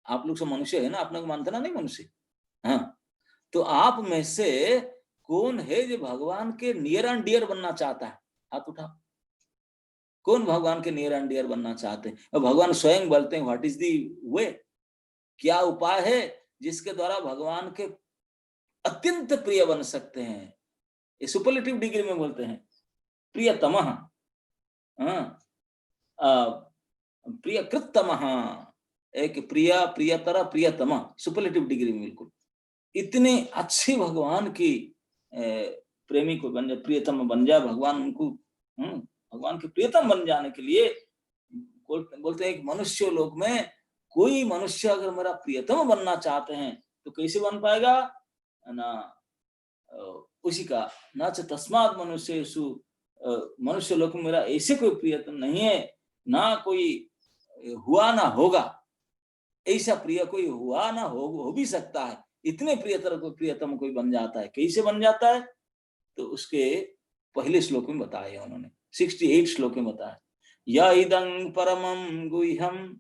आप लोग सब मनुष्य है ना, आपने को मानते ना नहीं मनुष्य, हाँ, तो आप में से कौन है जो भगवान के नियर एंड डियर बनना चाहता है? हाथ उठाओ। कौन भगवान के नियर एंड डियर बनना चाहते हैं? और भगवान स्वयं बोलते हैं व्हाट इज दी वे, क्या उपाय है जिसके द्वारा भगवान के अत्यंत प्रिय बन सकते हैं। ये सुपरलेटिव डिग्री में बोलते हैं प्रियतमः, प्रियकृतमः, एक प्रिय, प्रियतर, प्रियतम, सुपरलेटिव डिग्री में बिल्कुल। इतने अच्छे भगवान की प्रेमी को बन जाए, प्रियतम बन जाए भगवान, उनको भगवान के प्रियतम बन जाने के लिए बोलते हैं कि मनुष्य लोक में कोई मनुष्य अगर मेरा प्रियतम बनना चाहते हैं तो कैसे बन पाएगा ना, उसी का ना च तस्मात् मनुष्येषु, मनुष्य लोक में मेरा ऐसे कोई प्रियतम नहीं है, ना कोई हुआ ना होगा, ऐसा प्रिय कोई हुआ ना हो भी सकता है। इतने प्रियतम कोई बन जाता है, कैसे बन जाता है? तो उसके पहले श्लोक में बताया उन्होंने, 68 श्लोक में बताया, या इदं परमं गुह्यं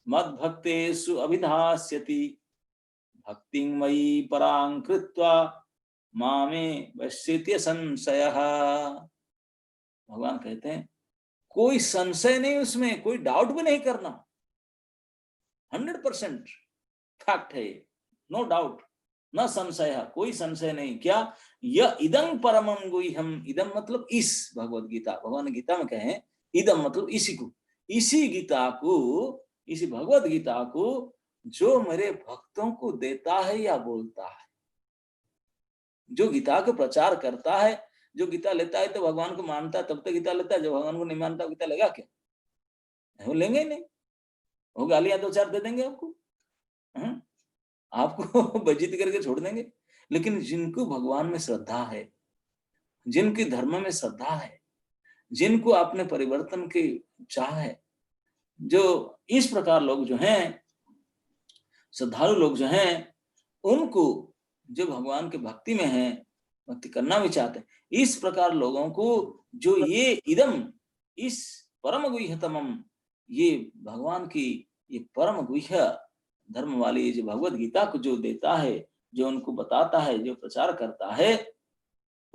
मद्भक्तेषु अभिधास्यति भक्तिं मयि परां कृत्वा मामे वश्यति संशयः। भगवान कहते हैं कोई संशय नहीं उसमें, कोई डाउट भी नहीं करना, 100% फैक्ट है, नो डाउट, न संशय, कोई संशय नहीं। क्या? यह इदं परमं गुह्यम, इदं मतलब इस भगवत गीता, भगवान गीता में कहें इदं मतलब इसी को, इसी गीता को, इसी भगवत गीता को जो मेरे भक्तों को देता है या बोलता है, जो गीता को प्रचार करता है, जो गीता लेता है तो भगवान को मानता है तब तक गीता लेता है, जो भगवान को नहीं मानता गीता लेगा क्या? वो लेंगे ही नहीं, वो गालियां 2-4 दे देंगे आपको, आपको बेइज्जती करके छोड़ देंगे। लेकिन जिनको भगवान में श्रद्धा है, जिनकी धर्म में श्रद्धा है, जिनको अपने परिवर्तन की चाह है, जो इस प्रकार लोग जो हैं, श्रद्धालु लोग जो हैं, उनको जो भगवान के भक्ति में हैं, भक्ति करना भी चाहते हैं, इस प्रकार लोगों को जो ये इदम, इस परम गुह्यतमम, ये भगवान की ये परम गुह्य धर्म वाली जो भगवत गीता को जो देता है, जो उनको बताता है, जो प्रचार करता है,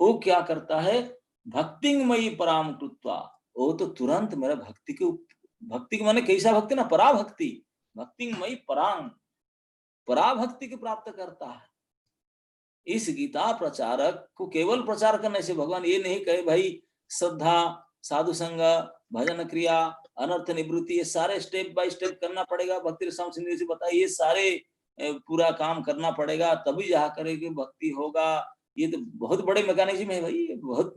वो क्या करता है? भक्तिमयी पराम कृत्वा, वो तो तुरंत मेरा भक्ति के माने कैसा भक्ति ना, पराभक्ति, भक्तिमयी पराम, पराभक्ति को प्राप्त करता है। इस गीता प्रचारक को केवल प्रचार करने से भगवान ये नहीं कहे भाई श्रद्धा, साधु संग, भजन क्रिया, अनर्थ निवृत्ति, ये सारे स्टेप बाय स्टेप करना पड़ेगा, भक्ति रसायन सिंधु से बताइए, ये सारे पूरा काम करना पड़ेगा तभी जा करेगी भक्ति होगा। ये तो बहुत बड़े मैकेनिज्म है भाई, बहुत,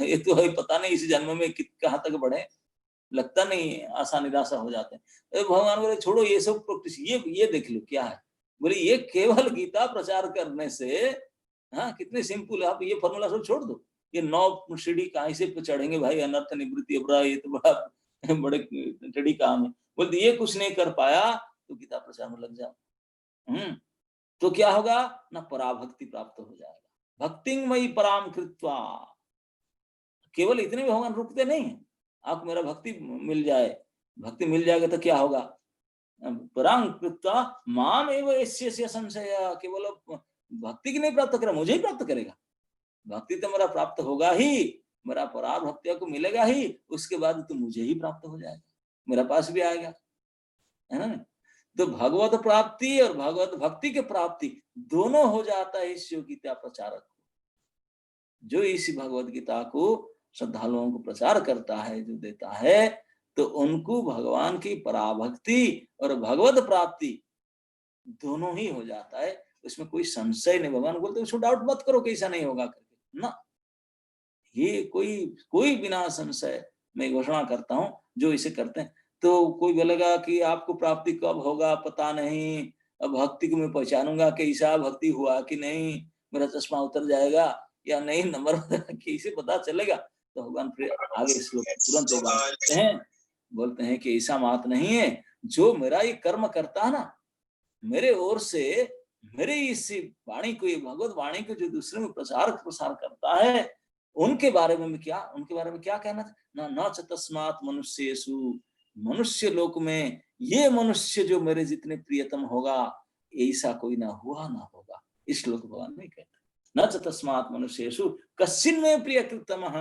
ये तो है, पता नहीं इस जन्म में कहाँ तक बढ़े, लगता नहीं, आशा निराशा हो जाते हैं। भगवान बोले छोड़ो ये सब प्रैक्टिस, ये देख लो क्या है, बोले ये केवल गीता प्रचार करने से, हाँ कितने सिंपल है, आप ये फॉर्मूला सब छोड़ दो, ये 9 सीढ़ी कहीं से चढ़ेंगे भाई, अनर्थ निवृत्ति, ये तो बड़ा बड़े टेढ़ी काम है। बोलते ये कुछ नहीं कर पाया तो गीता प्रचार में लग जाओ, तो क्या होगा ना, पराभक्ति प्राप्त हो जाएगा। भक्तिमयी पराम कृत्वा, केवल इतने में भगवान रुकते नहीं है, आपको मेरा भक्ति मिल जाए, भक्ति मिल जाएगा तो क्या होगा, पराम कृत्वा माम एव यस्य संशय, केवल भक्ति की नहीं प्राप्त करेगा, मुझे ही प्राप्त करेगा। भक्ति तो मेरा प्राप्त होगा ही, मेरा पराभक्ति को मिलेगा ही, उसके बाद तो मुझे ही प्राप्त हो जाएगा, मेरा पास भी आएगा, है ना। तो भगवत प्राप्ति और भगवत भक्ति के प्राप्ति दोनों हो जाता है इस गीता प्रचारक को, जो इस भगवत गीता को श्रद्धालुओं को प्रचार करता है, जो देता है, तो उनको भगवान की पराभक्ति और भगवत प्राप्ति दोनों ही हो जाता है, उसमें कोई संशय नहीं। भगवान बोलते उसको डाउट मत करो कैसा नहीं होगा करके ना, ये कोई बिना संशय मैं घोषणा करता हूं जो इसे करते हैं। तो कोई बोलेगा कि आपको प्राप्ति कब होगा पता नहीं, अब भक्ति को मैं पहचानूंगा कैसा, भक्ति हुआ कि नहीं, मेरा चश्मा उतर जाएगा या नहीं, नंबर कैसे पता चलेगा? तो भगवान फिर आगे श्लोक तुरंत बोलते हैं कि ऐसा बात नहीं है, जो मेरा ये कर्म करता है ना, मेरे ओर से मेरे इस वाणी को, ये भगवत वाणी को जो दूसरे में प्रसार करता है, उनके बारे में क्या कहना था ना, न च तस्मात् मनुष्येषु, मनुष्य लोक में ये मनुष्य जो मेरे जितने प्रियतम होगा, ऐसा कोई ना हुआ ना होगा। इस श्लोक भगवान में कहते न च तस्मात् मनुष्येषु कश्चिन में प्रियकृतमः,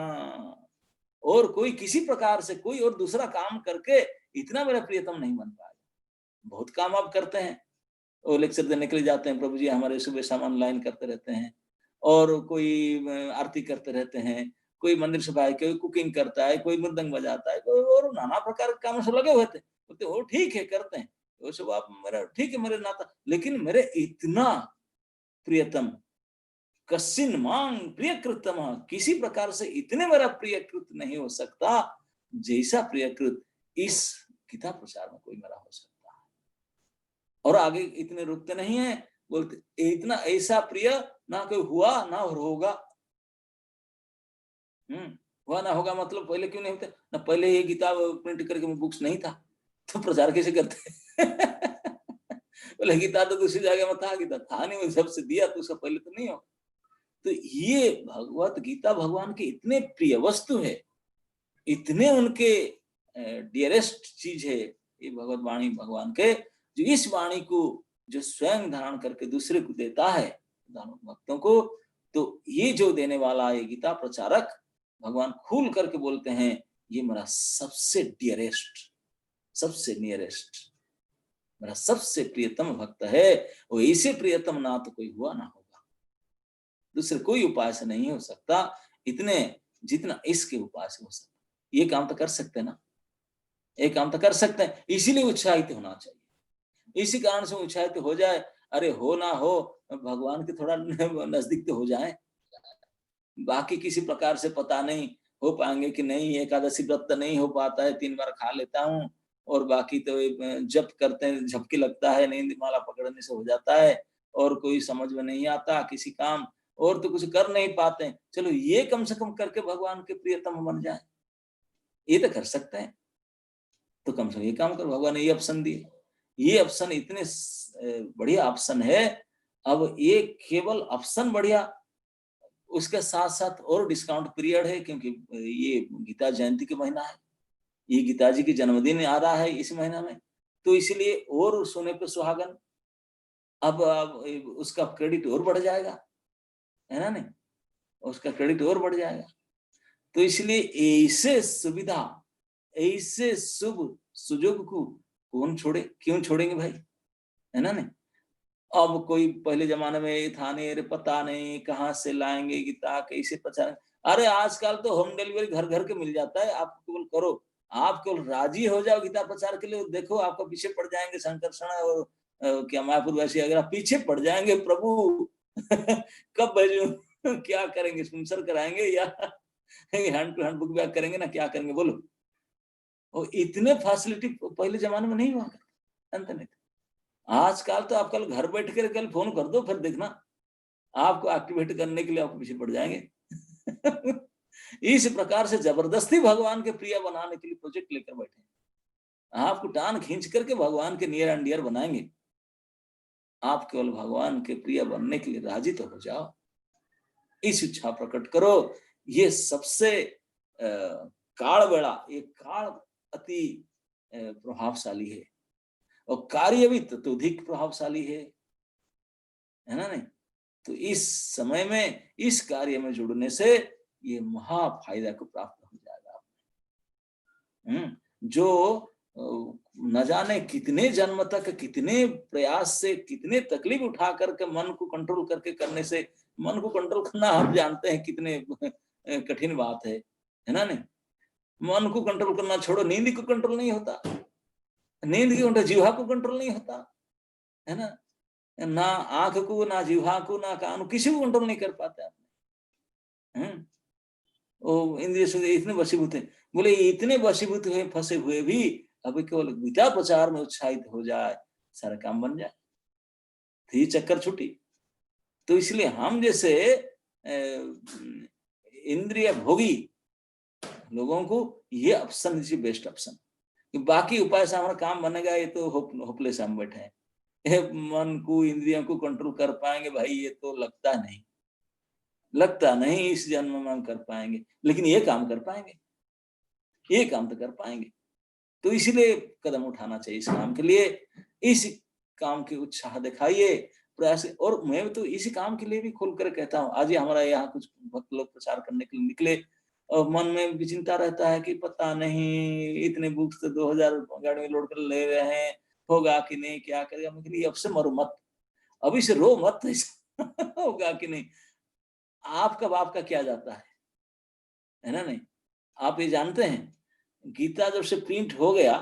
और कोई किसी प्रकार से कोई और दूसरा काम करके इतना मेरा प्रियतम नहीं बन पाएगा। बहुत काम आप करते हैं, वो लेक्चर देने के लिए जाते हैं, प्रभु जी हमारे सुबह शाम ऑनलाइन करते रहते हैं, और कोई आरती करते रहते हैं, कोई मंदिर सफाई, कोई कुकिंग करता है, कोई मृदंग बजाता है, कोई और नाना प्रकार के काम से लगे हुए थे। बोलते वो ठीक है करते हैं, वो सब आप मेरा ठीक है मेरे नाता, लेकिन मेरे इतना प्रियतम कसिन मांग प्रियकृतम, किसी प्रकार से इतने मेरा प्रियकृत नहीं हो सकता जैसा प्रियकृत इस गीता प्रचार में कोई मेरा हो सकता है। और आगे इतने रुकते नहीं है, बोलते इतना ऐसा प्रिय ना कोई हुआ ना होगा। हुआ ना होगा मतलब पहले क्यों नहीं होते ना, पहले ये गीता प्रिंट करके बुक्स नहीं था तो प्रचार कैसे करते बोले गीता तो दूसरी जगह में था, गीता था नहीं, जब से दिया तो उसका पहले तो नहीं हो। तो ये भगवत गीता भगवान की इतने प्रिय वस्तु है, इतने उनके डियरेस्ट चीज है ये भगवत वाणी भगवान के, जो इस वाणी को जो स्वयं धारण करके दूसरे को देता है भक्तों को, तो ये जो देने वाला है गीता प्रचारक, भगवान खुल करके बोलते हैं ये मेरा सबसे डियरेस्ट, सबसे नियरेस्ट, मेरा सबसे प्रियतम भक्त है। वो ऐसे प्रियतम ना तो कोई हुआ ना होगा, दूसरे कोई उपाय से नहीं हो सकता, इतने जितना इसके उपाय से हो सकता। ये काम तो कर सकते हैं ना, ये काम तो कर सकते हैं, इसीलिए उत्साहित होना चाहिए, इसी कारण से उत्साहित हो जाए। अरे हो ना हो भगवान के थोड़ा नजदीक तो हो जाए, बाकी किसी प्रकार से पता नहीं हो पाएंगे कि नहीं, एकादशी व्रत तो नहीं हो पाता है, 3 बार खा लेता हूँ, और बाकी तो जप करते हैं झपकी लगता है, नींद माला पकड़ने से हो जाता है, और कोई समझ में नहीं आता किसी काम, और तो कुछ कर नहीं पाते। चलो ये कम से कम करके भगवान के प्रियतम बन जाए, ये तो कर सकते हैं, तो कम से कम ये काम कर। भगवान ने ये ऑप्शन दिए, ये ऑप्शन इतने बढ़िया ऑप्शन है। अब ये केवल ऑप्शन बढ़िया, उसके साथ साथ और डिस्काउंट पीरियड है, क्योंकि ये गीता जयंती के महीना है, ये गीता जी की जन्मदिन आ रहा है इस महीना में, तो इसलिए और सोने पे सुहागन, अब उसका क्रेडिट और बढ़ जाएगा, है ना नहीं, उसका क्रेडिट और बढ़ जाएगा। तो इसलिए ऐसे सुविधा, ऐसे शुभ सुयोग को कौन छोड़े, क्यों छोड़ेंगे भाई, है ना नहीं। अब कोई पहले जमाने में था नहीं, अरे पता नहीं कहाँ से लाएंगे गीता, कैसे प्रचार, अरे आजकल तो होम डिलीवरी घर घर के मिल जाता है, आप केवल करो, आप केवल राजी हो जाओ गीता प्रचार के लिए, देखो आपको पीछे पड़ जाएंगे शंकरषण और क्या मायापुर वैसे, अगर आप पीछे पड़ जाएंगे प्रभु कब भेजूं क्या करेंगे, स्पॉन्सर कराएंगे या hand to hand book back करेंगे ना, क्या करेंगे बोलो। और इतने फैसिलिटी पहले जमाने में नहीं हुआ करते, नहीं। आजकल तो आप कल घर बैठ कर कल फोन कर दो, फिर देखना आपको एक्टिवेट करने के लिए आपको पीछे पड़ जाएंगे इस प्रकार से जबरदस्ती भगवान के प्रिय बनाने के लिए प्रोजेक्ट लेकर बैठे, आपको टान खींच करके भगवान के नियर एंड डियर बनाएंगे। आप केवल भगवान के प्रिय बनने के लिए राजी तो हो जाओ, इस इच्छा प्रकट करो। ये सबसे काल बेड़ा, ये काल अति प्रभावशाली है, और कार्य भी तो अधिक प्रभावशाली है ना नहीं। तो इस समय में इस कार्य में जुड़ने से ये महा फायदा को प्राप्त हो जाएगा आपने। जो न जाने कितने जन्म तक, कितने प्रयास से, कितने तकलीफ उठा करके मन को कंट्रोल करके करने से, मन को कंट्रोल करना आप जानते हैं कितने कठिन बात है ना नहीं। मन को कंट्रोल करना छोड़ो, नींद को कंट्रोल नहीं होता, नींद की कंट्रोल, जीवा को कंट्रोल नहीं होता, है ना आंख को, ना जीवा को, ना कान, किसी को कंट्रोल नहीं कर पाते आपने। वो इंद्रिय से इतने वशीभूत हैं, बोले इतने वशीभूत हुए फंसे हुए भी अभी केवल गीता प्रचार में उत्साहित हो जाए, सारा काम बन जाए, तो ये चक्कर छुट्टी। तो इसलिए हम जैसे इंद्रिय भोगी लोगों को ये ऑप्शन इज बेस्ट ऑप्शन, बाकी उपाय से हमारा काम बनेगा ये तो होपलेस हम बैठे हैं, मन को इंद्रियों को कंट्रोल कर पाएंगे भाई, ये तो लगता नहीं इस जन्म में हम कर पाएंगे, लेकिन ये काम कर पाएंगे, ये काम तो कर पाएंगे। तो इसीलिए कदम उठाना चाहिए इस काम के लिए, इस काम के उत्साह दिखाइए, प्रयास। और मैं तो इसी काम के लिए भी खुलकर कहता हूँ, आज ही हमारा यहाँ कुछ भक्त लोग प्रचार करने के लिए निकले, और मन में भी चिंता रहता है कि पता नहीं इतने बुक्स तो 2000 गाड़ी में लोड कर ले रहे हैं, होगा कि नहीं, क्या करेगा, मैं कहा अब से मरो मत, अभी से रो मत, होगा कि नहीं। आपका बाप का क्या जाता है ना। नहीं, आप ये जानते हैं गीता जब से प्रिंट हो गया,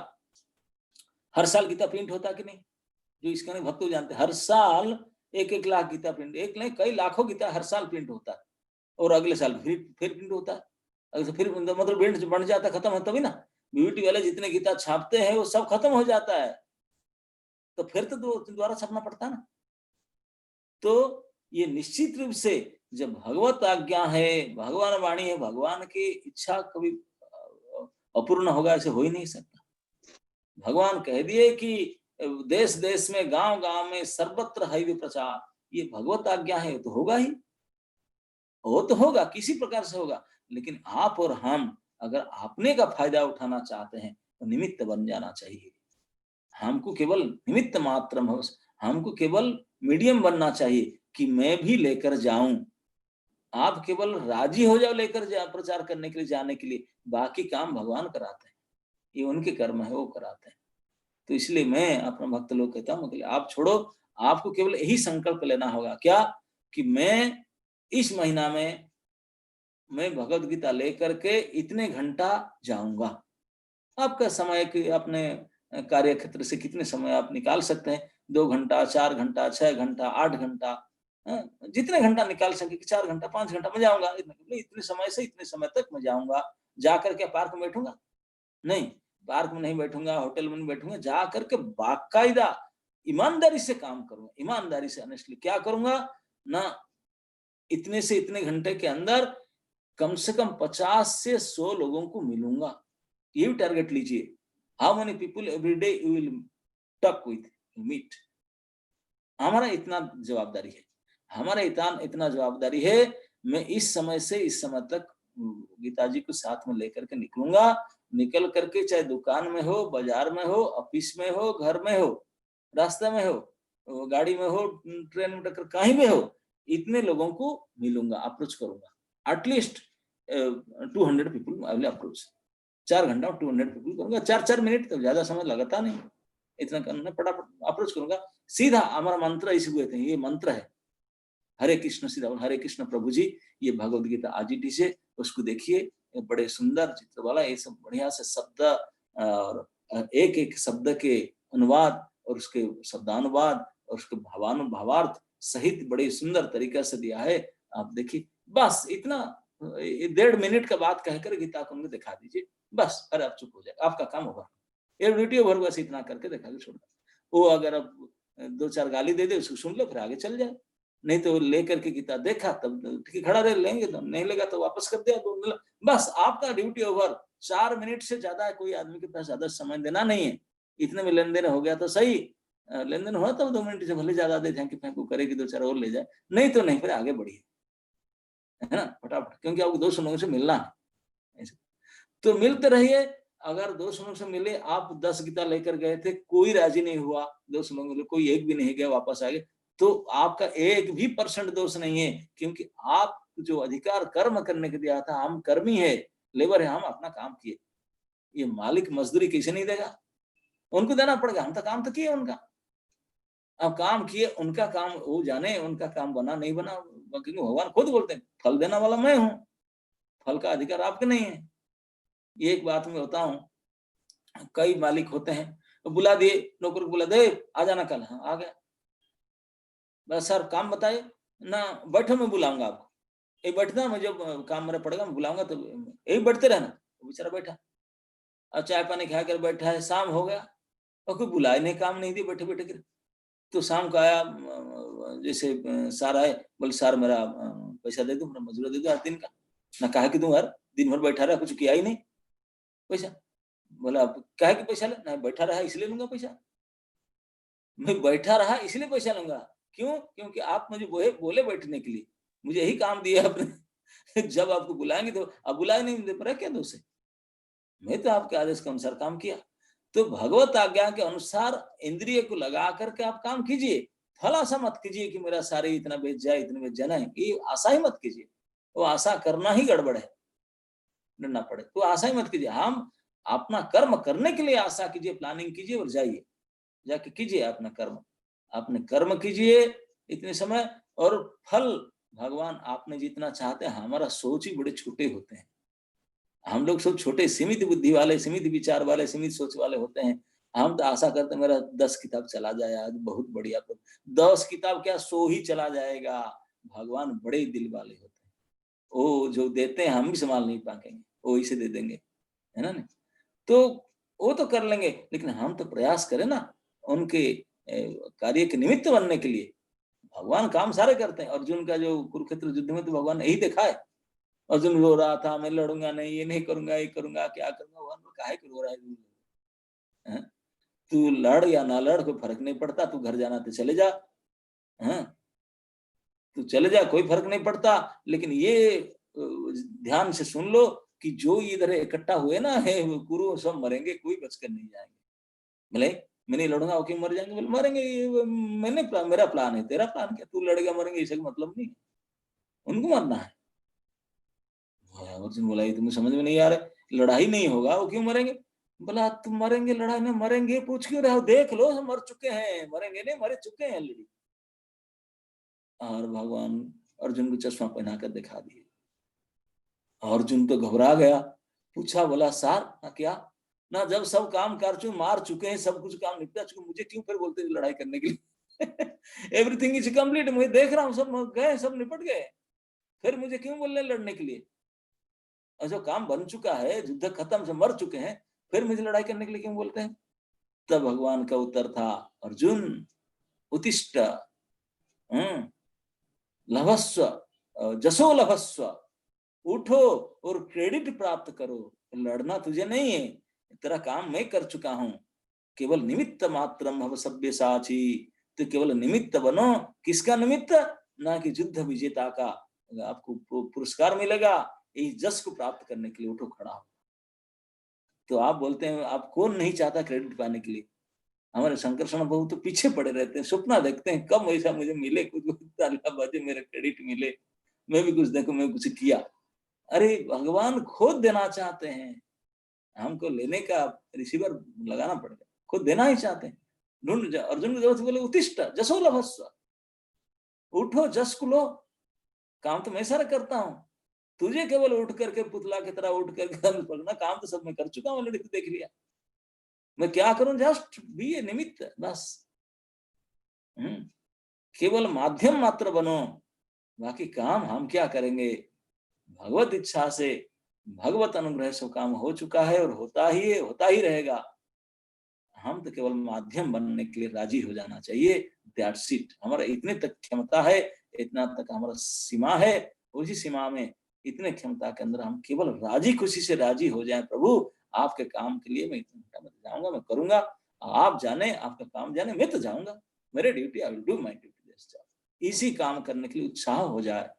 हर साल गीता प्रिंट होता कि नहीं, जो इसका नहीं भक्त जानते, हर साल 1-1 लाख गीता प्रिंट, एक नहीं कई लाखों गीता हर साल प्रिंट होता है, और अगले साल फिर प्रिंट होता है। अगर फिर मतलब प्रिंट बन जाता, खत्म है तभी ना, बीबीटी वाले जितने गीता छापते हैं वो सब खत्म हो जाता है, तो फिर तो दोबारा छापना पड़ता है ना। तो ये निश्चित रूप से जब भगवत आज्ञा है, भगवान वाणी है, भगवान की इच्छा कभी अपूर्ण होगा ऐसे हो ही नहीं सकता। भगवान कह दिए कि देश देश में, गांव गांव में, सर्वत्र है प्रचार, ये भगवत आज्ञा है तो होगा ही, वो तो होगा, किसी प्रकार से होगा। लेकिन आप और हम अगर अपने का फायदा उठाना चाहते हैं तो निमित्त बन जाना चाहिए। हमको केवल निमित्त मात्र, हमको केवल मीडियम बनना चाहिए कि मैं भी लेकर जाऊं। आप केवल राजी हो जाओ लेकर प्रचार करने के लिए, जाने के लिए, बाकी काम भगवान कराते हैं, ये उनके कर्म है, वो कराते हैं। तो इसलिए मैं अपना भक्त लोग कहता हूँ कि आप छोड़ो, आपको केवल यही संकल्प लेना होगा, क्या कि मैं इस महीना में मैं भगवत गीता लेकर के इतने घंटा जाऊंगा। आपका समय के अपने कार्य क्षेत्र से कितने समय आप निकाल सकते हैं, 2 घंटा, 4 घंटा, 6 घंटा, 8 घंटा, जितने घंटा निकाल सके कि 4 घंटा, 5 घंटा मैं जाऊंगा, इतने समय से इतने समय तक मैं जाऊंगा। जाकर के पार्क में बैठूंगा नहीं, पार्क में नहीं बैठूंगा, होटल में नहीं बैठूंगा, जा करके बाकायदा ईमानदारी से काम करूंगा, ईमानदारी से ऑनेस्टली क्या करूंगा ना, इतने से इतने घंटे के अंदर कम से कम 50 से 100 लोगों को मिलूंगा, ये भी टारगेट लीजिए। How many people every day you will talk with, meet. हमारा इतना जवाबदारी है, हमारा इतना जवाबदारी है, मैं इस समय से इस समय तक गीता जी को साथ में लेकर के निकलूंगा। निकल करके चाहे दुकान में हो, बाजार में हो, ऑफिस में हो, घर में हो, रास्ते में हो, गाड़ी में हो, ट्रेन में टक्कर कहीं भी हो, इतने लोगों को मिलूंगा, अप्रोच करूंगा। At least 200 people I will approach. 4 घंटा 200 पीपल करूंगा, 4-4 मिनट, तो ज्यादा समय लगाता नहीं, इतना करना फटाफट अप्रोच करूंगा सीधा। हमारा मंत्र इसी हुए थे, ये मंत्र है हरे कृष्ण सीधा, हरे कृष्ण प्रभु जी, ये भगवद गीता आजीटी से उसको देखिए, बड़े सुंदर चित्र वाला, ये सब बढ़िया से शब्द और एक एक शब्द के अनुवाद और उसके शब्दानुवाद और उसके भावार्थ सहित बड़े सुंदर तरीके से दिया है। आप देखिए, बस इतना 1.5 मिनट का बात कहकर गीता को उनको दिखा दीजिए, बस, अरे आप चुप हो जाए, आपका काम होगा। ये वीडियो भर बस इतना करके दिखा के छोड़ दो। वो अगर अब 2-4 गाली दे दे, उसको सुन लो, फिर आगे चल जाए। नहीं तो लेकर के गीता देखा तब ठीक खड़ा रह लेंगे, तो नहीं लगा तो वापस कर दिया, तो बस आपका ड्यूटी ओवर। 4 मिनट से ज्यादा कोई आदमी के पास ज्यादा समय देना नहीं है। इतने में लेन देन हो गया तो सही, लेन देन हुआ तो 2 मिनट से भले ज्यादा दे, कि फेंकू करेगी, 2-4 और ले जाए, नहीं तो नहीं, फिर आगे बढ़िए, है ना, फटाफट, क्योंकि आपको 200 लोगों से मिलना है। तो मिलते रहिए। अगर 200 लोगों से मिले, आप 10 गीता लेकर गए थे, कोई राजी नहीं हुआ, 200 लोगों में कोई एक भी नहीं गया, वापस आ गए, तो आपका 1% दोष नहीं है, क्योंकि आप जो अधिकार कर्म करने के दिया था, हम कर्मी है, लेबर है, हम अपना काम किए। ये मालिक मजदूरी कैसे नहीं देगा, उनको देना पड़ेगा, हम तो काम तो किए उनका, अब काम किए, उनका काम वो जाने, उनका काम बना नहीं बना, क्योंकि भगवान खुद बोलते हैं फल देना वाला मैं हूं, फल का अधिकार आपके नहीं है। ये एक बात में होता हूँ, कई मालिक होते हैं, तो बुला दिए नौकर को, बुला दे आ जाना कल, हाँ आ गया, बस सर काम बताए ना, बैठो मैं बुलाऊंगा आपको, ये बैठना, मैं जब काम मेरा पड़ेगा मैं बुलाऊंगा, तो यही बैठते रहना। तो बेचारा बैठा, और चाय पानी खा कर बैठा है, शाम हो गया और कोई बुलाए नहीं, काम नहीं दिए, बैठे बैठे कर। तो शाम को आया, जैसे सर आए, बोले सर मेरा पैसा दे दो, मेरा मजूरा दे दो 8 दिन का। ना कहा कि तुम यार दिन भर बैठा रहा, कुछ किया ही नहीं, पैसा। बोला कहे कि पैसा ले, नहीं बैठा रहा इसलिए लूंगा पैसा, मैं बैठा रहा इसलिए पैसा लूंगा। क्यों? क्योंकि आप मुझे बोले बैठने के लिए, मुझे यही काम दिया आपने। जब आपको बुलाएंगे तो अब बुलाए नहीं दे पर क्या दोष है, मैं तो आपके आदेश के अनुसार काम किया। तो भगवत आज्ञा के अनुसार इंद्रिय को लगा करके आप काम कीजिए। फल आशा मत कीजिए कि मेरा सारे इतना बेच जाए, इतने बेच जाना है, ये आशा ही मत कीजिए, वो आशा करना ही गड़बड़ है, डरना पड़े तो आशा ही मत कीजिए। हम अपना कर्म करने के लिए आशा कीजिए, प्लानिंग कीजिए और जाइए। जाके कीजिए अपना कर्म, आपने कर्म कीजिए इतने समय, और फल भगवान आपने जितना चाहते हैं। हमारा सोच ही बड़े छोटे होते हैं, हम लोग सब छोटे सीमित बुद्धि वाले, सीमित विचार वाले, सीमित सोच वाले होते हैं। हम तो आशा करते हैं मेरा 10 किताब चला जाए आज, बहुत बढ़िया। 10 किताब क्या, 100 ही चला जाएगा। भगवान बड़े दिल वाले होते हैं, वो जो देते हैं हम भी संभाल नहीं पाएंगे, वो इसे दे देंगे, है ना। नहीं तो वो तो कर लेंगे, लेकिन हम तो प्रयास करें ना उनके कार्य के निमित्त बनने के लिए। भगवान काम सारे करते हैं। अर्जुन का जो कुरुक्षेत्र युद्ध में तो भगवान ने यही देखा है। अर्जुन रो रहा था, मैं लड़ूंगा नहीं, ये नहीं करूंगा, ये करूंगा, क्या करूंगा। भगवान को काहे रो रहा है? तू लड़ या ना लड़ कोई फर्क नहीं पड़ता, तू घर जाना तो चले जा, तू चले जा, कोई फर्क नहीं पड़ता। लेकिन ये ध्यान से सुन लो कि जो इधर इकट्ठा हुए ना है कुरु, सब मरेंगे, कोई बचकर नहीं जाएंगे। भले मैं नहीं लड़ूंगा, वो क्यों मर जाएंगे? बोले मरेंगे, मेरा प्लान है, तेरा प्लान क्या? तू लड़ेगा मरेंगे, इसका मतलब नहीं, उनको मरना है। अर्जुन बोला ये तुम्हें समझ में नहीं आ रहा, लड़ाई नहीं होगा, वो क्यों मरेंगे? बोला तुम मरेंगे, लड़ाई में मरेंगे, पूछ क्यों रहे हो? देख लो हम मर चुके हैं, मरेंगे नहीं, मरे चुके हैं ऑलरेडी। और भगवान अर्जुन को चश्मा पहना कर दिखा दिए। अर्जुन तो घबरा गया, पूछा, बोला सार क्या ना, जब सब काम कर चुके, मार चुके हैं, सब कुछ काम निपटा चुके, मुझे क्यों फिर बोलते लड़ाई करने के लिए? एवरीथिंग इज कंप्लीट, मैं देख रहा हूँ सब गए, सब निपट गए, फिर मुझे क्यों बोल रहे लड़ने के लिए? और जो काम बन चुका है, युद्ध खत्म, से मर चुके हैं, फिर मुझे लड़ाई करने के लिए क्यों बोलते हैं? तब भगवान का उत्तर था, अर्जुन उत्तिष्ठ लभस्व जसो लभस्व, उठो और क्रेडिट प्राप्त करो। लड़ना तुझे नहीं है, तेरा काम मैं कर चुका हूं, केवल निमित्त मात्रम भव सभ्य साची। तो केवल निमित्त बनो, किसका निमित्त? ना कि युद्ध विजेता का। आपको पुरस्कार मिलेगा, इस जस को प्राप्त करने के लिए उठो, खड़ा हो। तो आप बोलते हैं आप कौन नहीं चाहता क्रेडिट पाने के लिए? हमारे शंकरषण बहु तो पीछे पड़े रहते हैं, सपना देखते हैं कब ऐसा मुझे मिले, कुछ अल्लाह बाजे मेरा क्रेडिट मिले, मैं भी कुछ देखो, मैं कुछ किया। अरे भगवान खुद देना चाहते हैं, हमको लेने का रिसीवर लगाना पड़ेगा, खुद देना ही चाहते हैं। ढूंढ अर्जुन को जरूरत, बोले उत्तिष्ठ जसो लभस्व, उठो जस को लो, काम तो मैं सारा करता हूँ, तुझे केवल उठ करके पुतला की तरह उठ करके पढ़ना, काम तो सब मैं कर चुका हूँ, लड़की देख लिया, मैं क्या करूं? जस्ट बी ए निमित्त, बस। केवल माध्यम मात्र बनो, बाकी काम हम क्या करेंगे? भगवत इच्छा से, भगवत अनुग्रह से काम हो चुका है और होता ही है, होता ही रहेगा। हम तो केवल माध्यम बनने के लिए राजी हो जाना चाहिए। That's it. हमारा इतने तक क्षमता है, इतना तक हमारा सीमा है, उसी सीमा में, इतने क्षमता के अंदर हम केवल राजी खुशी से राजी हो जाएं, प्रभु आपके काम के लिए मैं इतना मत जाऊंगा, मैं करूंगा, आप जाने, आपका काम जाने, मैं तो जाऊंगा, मेरे duty, I will do my duty. इसी काम करने के लिए उत्साह हो जाए,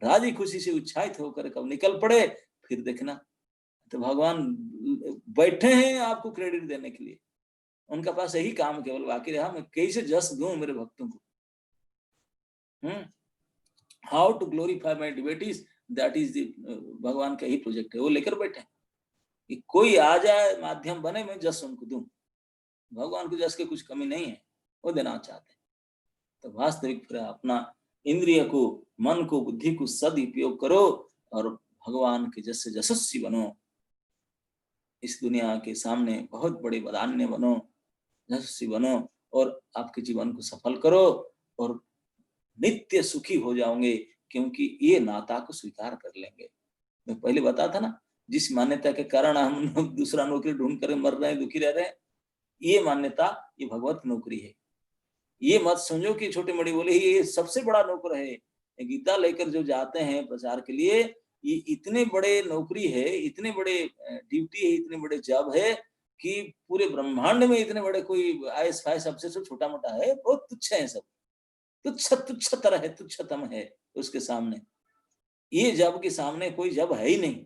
राजी खुशी से उत्साहित होकर कब निकल पड़े, फिर देखना तो भगवान बैठे हैं आपको क्रेडिट देने के लिए। उनका पास यही काम केवल बाकी रहा, मैं कैसे जस दूं मेरे भक्तों को, how to glorify my devotees, that is भगवान का ही प्रोजेक्ट है, वो लेकर बैठे कि कोई आ जाए माध्यम बने, मैं जस उनको दूं। भगवान को जस की कुछ कमी नहीं है, वो देना चाहते हैं। तो वास्तविक फिर अपना इंद्रिय को, मन को, बुद्धि को सदुपयोग करो और भगवान के जस से जशस्वी बनो, इस दुनिया के सामने बहुत बड़े वदान्य बनो, यशस्वी बनो और आपके जीवन को सफल करो और नित्य सुखी हो जाओगे, क्योंकि ये नाता को स्वीकार कर लेंगे। मैं पहले बता था ना, जिस मान्यता के कारण हम दूसरा नौकरी ढूंढ कर मर रहे हैं, दुखी रह रहे हैं, ये मान्यता, ये भगवत नौकरी है। ये मत समझो कि छोटे बड़ी बोले ये सबसे बड़ा नौकर है। गीता लेकर जो जाते हैं प्रचार के लिए, ये इतने बड़े नौकरी है, इतने बड़े ड्यूटी है, इतने बड़े जॉब है कि पूरे ब्रह्मांड में इतने बड़े कोई आयस फायस सबसे सब छोटा मोटा है, बहुत तुच्छ है सब, तुच्छ तुच्छ तरह है, तुच्छतम है उसके सामने। ये जब के सामने कोई जब है ही नहीं,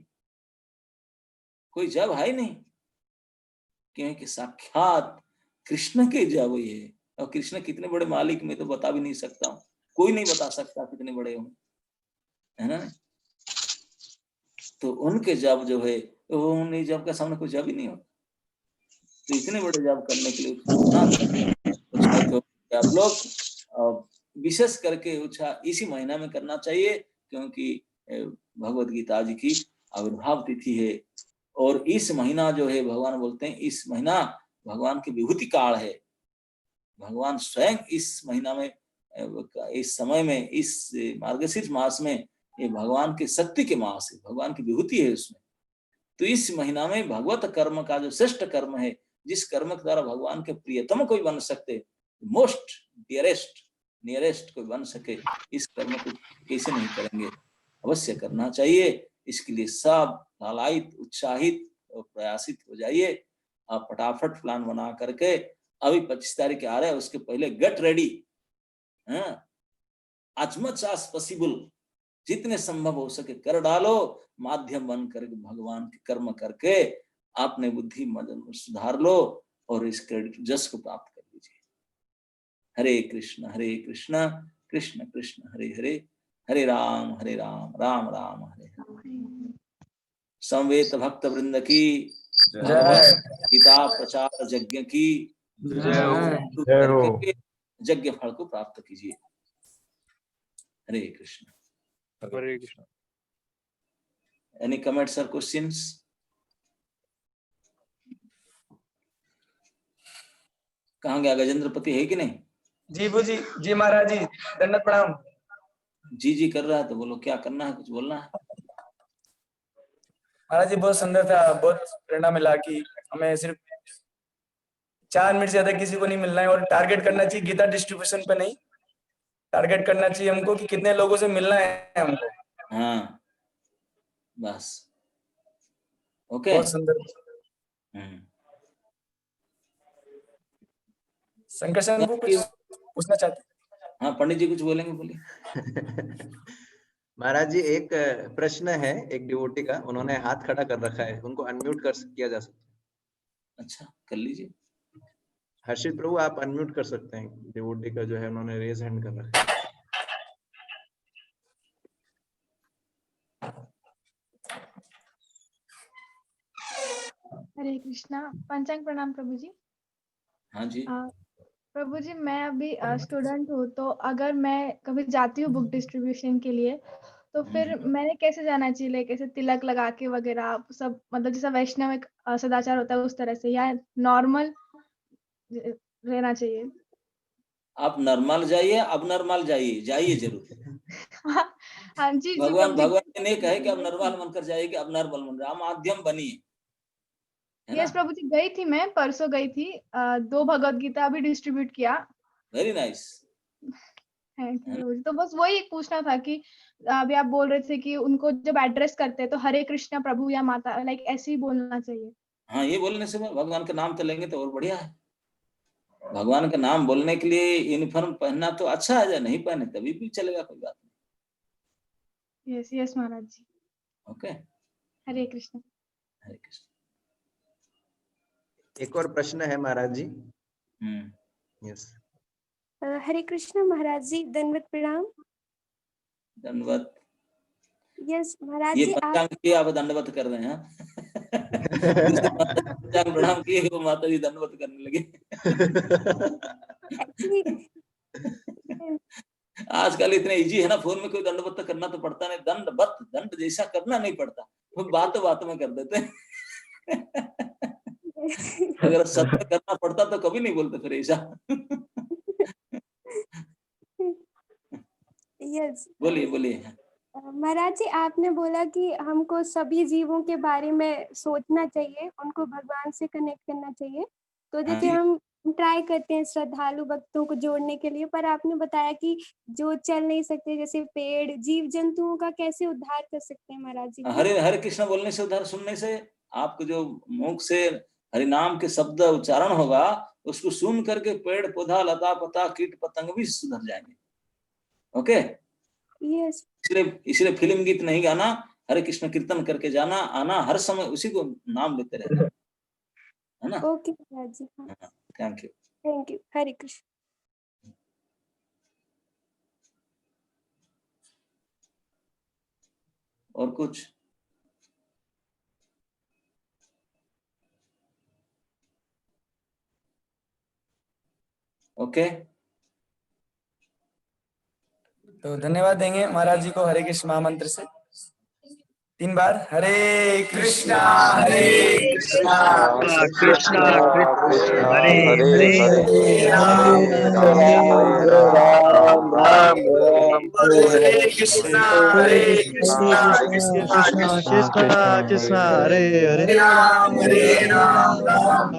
कोई जब है ही नहीं, क्योंकि साक्षात कृष्ण के जब ये, और कृष्ण कितने बड़े मालिक मैं तो बता भी नहीं सकता हूँ, कोई नहीं बता सकता कितने बड़े हों, है ना। तो उनके जब जो है, उन जब का सामने कोई जब ही नहीं होता। तो इतने बड़े जॉब करने के लिए उत्साहित हो आप लोग। विशेष करके उत्साह इसी महीना में करना चाहिए, क्योंकि भगवत गीता जी की आविर्भाव तिथि है। और इस महीना जो है, भगवान बोलते हैं इस महीना भगवान की विभूति काल है। भगवान स्वयं इस महीना में, इस समय में, इस मार्गशीर्ष मास में, ये भगवान के शक्ति के मास है, भगवान की विभूति है उसमें। तो इस महीना में भगवत कर्म का जो श्रेष्ठ कर्म है, जिस कर्म के द्वारा भगवान के प्रियतम कोई बन सकते, मोस्ट डियरेस्ट नियरेस्ट कोई बन सके, इस कर्म को कैसे नहीं करेंगे, अवश्य करना चाहिए। इसके लिए सब लालायित, उत्साहित और प्रयासित हो जाइए। आप फटाफट प्लान बना करके, अभी 25 तारीख आ रहा है, उसके पहले get ready, as much as possible, जितने संभव हो सके कर डालो। माध्यम बन करके भगवान के कर्म करके आपने बुद्धि मदन सुधार लो और इस क्रेडिट जस को प्राप्त कर लीजिए। हरे कृष्ण कृष्ण कृष्ण हरे हरे, हरे राम राम राम हरे हरे। संवेत भक्त वृंद की गीता प्रचार यज्ञ की यज्ञ फल को प्राप्त कीजिए। हरे कृष्ण।
हरे Krishna.
Any comments or questions? कहाँ गया गजेंद्रपति, है कि नहीं?
जी महाराज जी, दंडवत प्रणाम।
जी कर रहा है, तो बोलो क्या करना है, कुछ बोलना है?
महाराज जी बहुत सुंदर था, बहुत प्रेरणा मिला कि हमें सिर्फ 4 मिनट से ज्यादा किसी को नहीं मिलना है और टारगेट करना चाहिए गीता डिस्ट्रीब्यूशन पे नहीं, टारगेट करना चाहिए हमको कि कितने लोगों से मिलना है हमको।
हाँ बस, ओके।
बहुत सुंदर। शंकर शंभू कुछ पूछना चाहते?
हाँ पंडित जी कुछ बोलेंगे, बोलिए।
महाराज जी एक प्रश्न है एक डिवोटी का, उन्होंने हाथ खड़ा कर रखा है, उनको अनम्यूट किया जा सकता है?
अच्छा कर लीजिए।
हर्षित प्रभु आप अनम्यूट कर सकते हैं, डिवोटी का जो है उन्होंने रेज हैंड कर रखा है।
हरे कृष्णा। पंचांग प्रणाम प्रभु जी।
हाँ जी।
प्रभु जी मैं अभी स्टूडेंट हूँ, तो अगर मैं कभी जाती हूँ बुक डिस्ट्रीब्यूशन के लिए, तो फिर मैंने कैसे जाना चाहिए? कैसे तिलक लगा के वगैरह सब, मतलब जैसा वैष्णव एक सदाचार होता है उस तरह से, या नॉर्मल रहना चाहिए?
आप नॉर्मल जाइए, अब नॉर्मल जाइए जरूर।
हाँ जी
भगवान
प्रभु जी।
ने कहा है कि अब नॉर्मल बनकर जाइए, कि अब नॉर्मल बन रहा, माध्यम बनिए, है
यस
ना?
प्रभु जी, गई थी मैं परसों, गई थी 2 भगवत गीता भी डिस्ट्रीब्यूट किया।
Very nice.
थैंक यू प्रभु जी। तो बस वही पूछना था कि अभी आप बोल रहे थे कि उनको जब एड्रेस करते हैं तो हरे कृष्णा प्रभु या माता, लाइक ऐसे ही बोलना चाहिए।
हाँ ये बोलने से भगवान का नाम तो लेंगे तो और बढ़िया है। भगवान का नाम बोलने के लिए यूनिफॉर्म पहनना तो अच्छा है, या नहीं पहने तभी भी चलेगा, कोई बात नहीं।
यस यस महाराज जी।
ओके।
हरे कृष्ण।
हरे कृष्ण।
एक और प्रश्न है महाराज जी। यस।
हरे कृष्ण महाराज जी, दंडवत प्रणाम।
दंडवत।
यस महाराज
ये
जी,
पंचांग किए आप दंडवत कर रहे हैं? दूसरे पंचांग प्रणाम किए, वो माता जी दंडवत करने लगे।
एक्चुअली
आजकल इतने इजी है ना, फोन में कोई दंडवत करना तो पड़ता नहीं, दंडवत दंड जैसा करना नहीं पड़ता, वो बात में कर देते हैं। अगर सत्य करना पड़ता तो कभी नहीं बोलते फिर ऐसा।
यस
बोलिए।
महाराज जी, आपने बोला कि हमको सभी जीवों के बारे में सोचना चाहिए, उनको भगवान से कनेक्ट करना चाहिए। तो जैसे हम ट्राई करते हैं श्रद्धालु भक्तों को जोड़ने के लिए, पर आपने बताया कि जो चल नहीं सकते, जैसे पेड़, जीव जंतुओं का कैसे उद्धार कर सकते हैं महाराज जी?
हरे कृष्ण बोलने से, उद्धार सुनने से, आपको जो मुख से हरि नाम के शब्द उच्चारण होगा, उसको सुन करके पेड़ पौधा लता पता कीट पतंग भी सुधर जाएंगे। ओके।
यस।
इसलिए फिल्म गीत नहीं गाना, हरे कृष्ण कीर्तन करके जाना आना, हर समय उसी को नाम लेते रहना, है ना?
Okay Maharaj ji.
Thank you.
Thank you. Hare Krishna.
और कुछ? ओके,
तो धन्यवाद देंगे महाराज जी को हरे कृष्ण महामंत्र से 3 बार। हरे कृष्णा कृष्णा
कृष्णा कृष्णा हरे
हरे
हरे
हरे
राम
हरे राम राम
हरे कृष्णा
कृष्णा कृष्णा कृष्णा हरे हरे
राम
राम
राम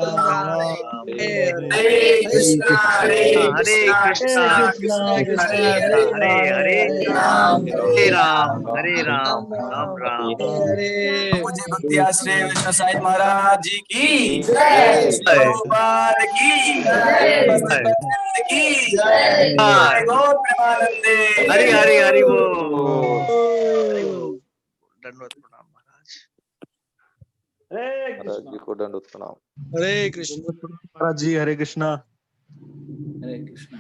हरे हरे
हरे कृष्णा
हरे कृष्णा कृष्णा कृष्णा हरे हरे
राम
हरे राम राम हरे
मुझे भक्ति आश्रय विष्णु साई महाराज जी की
जय।
प्रभुपाद की भक्त की जय गौर प्रेमानंदे
हरि हरि हरि वो धन्यवाद प्रणाम महाराज।
महाराज जी को दंडवत प्रणाम।
हरे कृष्ण महाराज जी हरे कृष्णा।
हरे कृष्णा।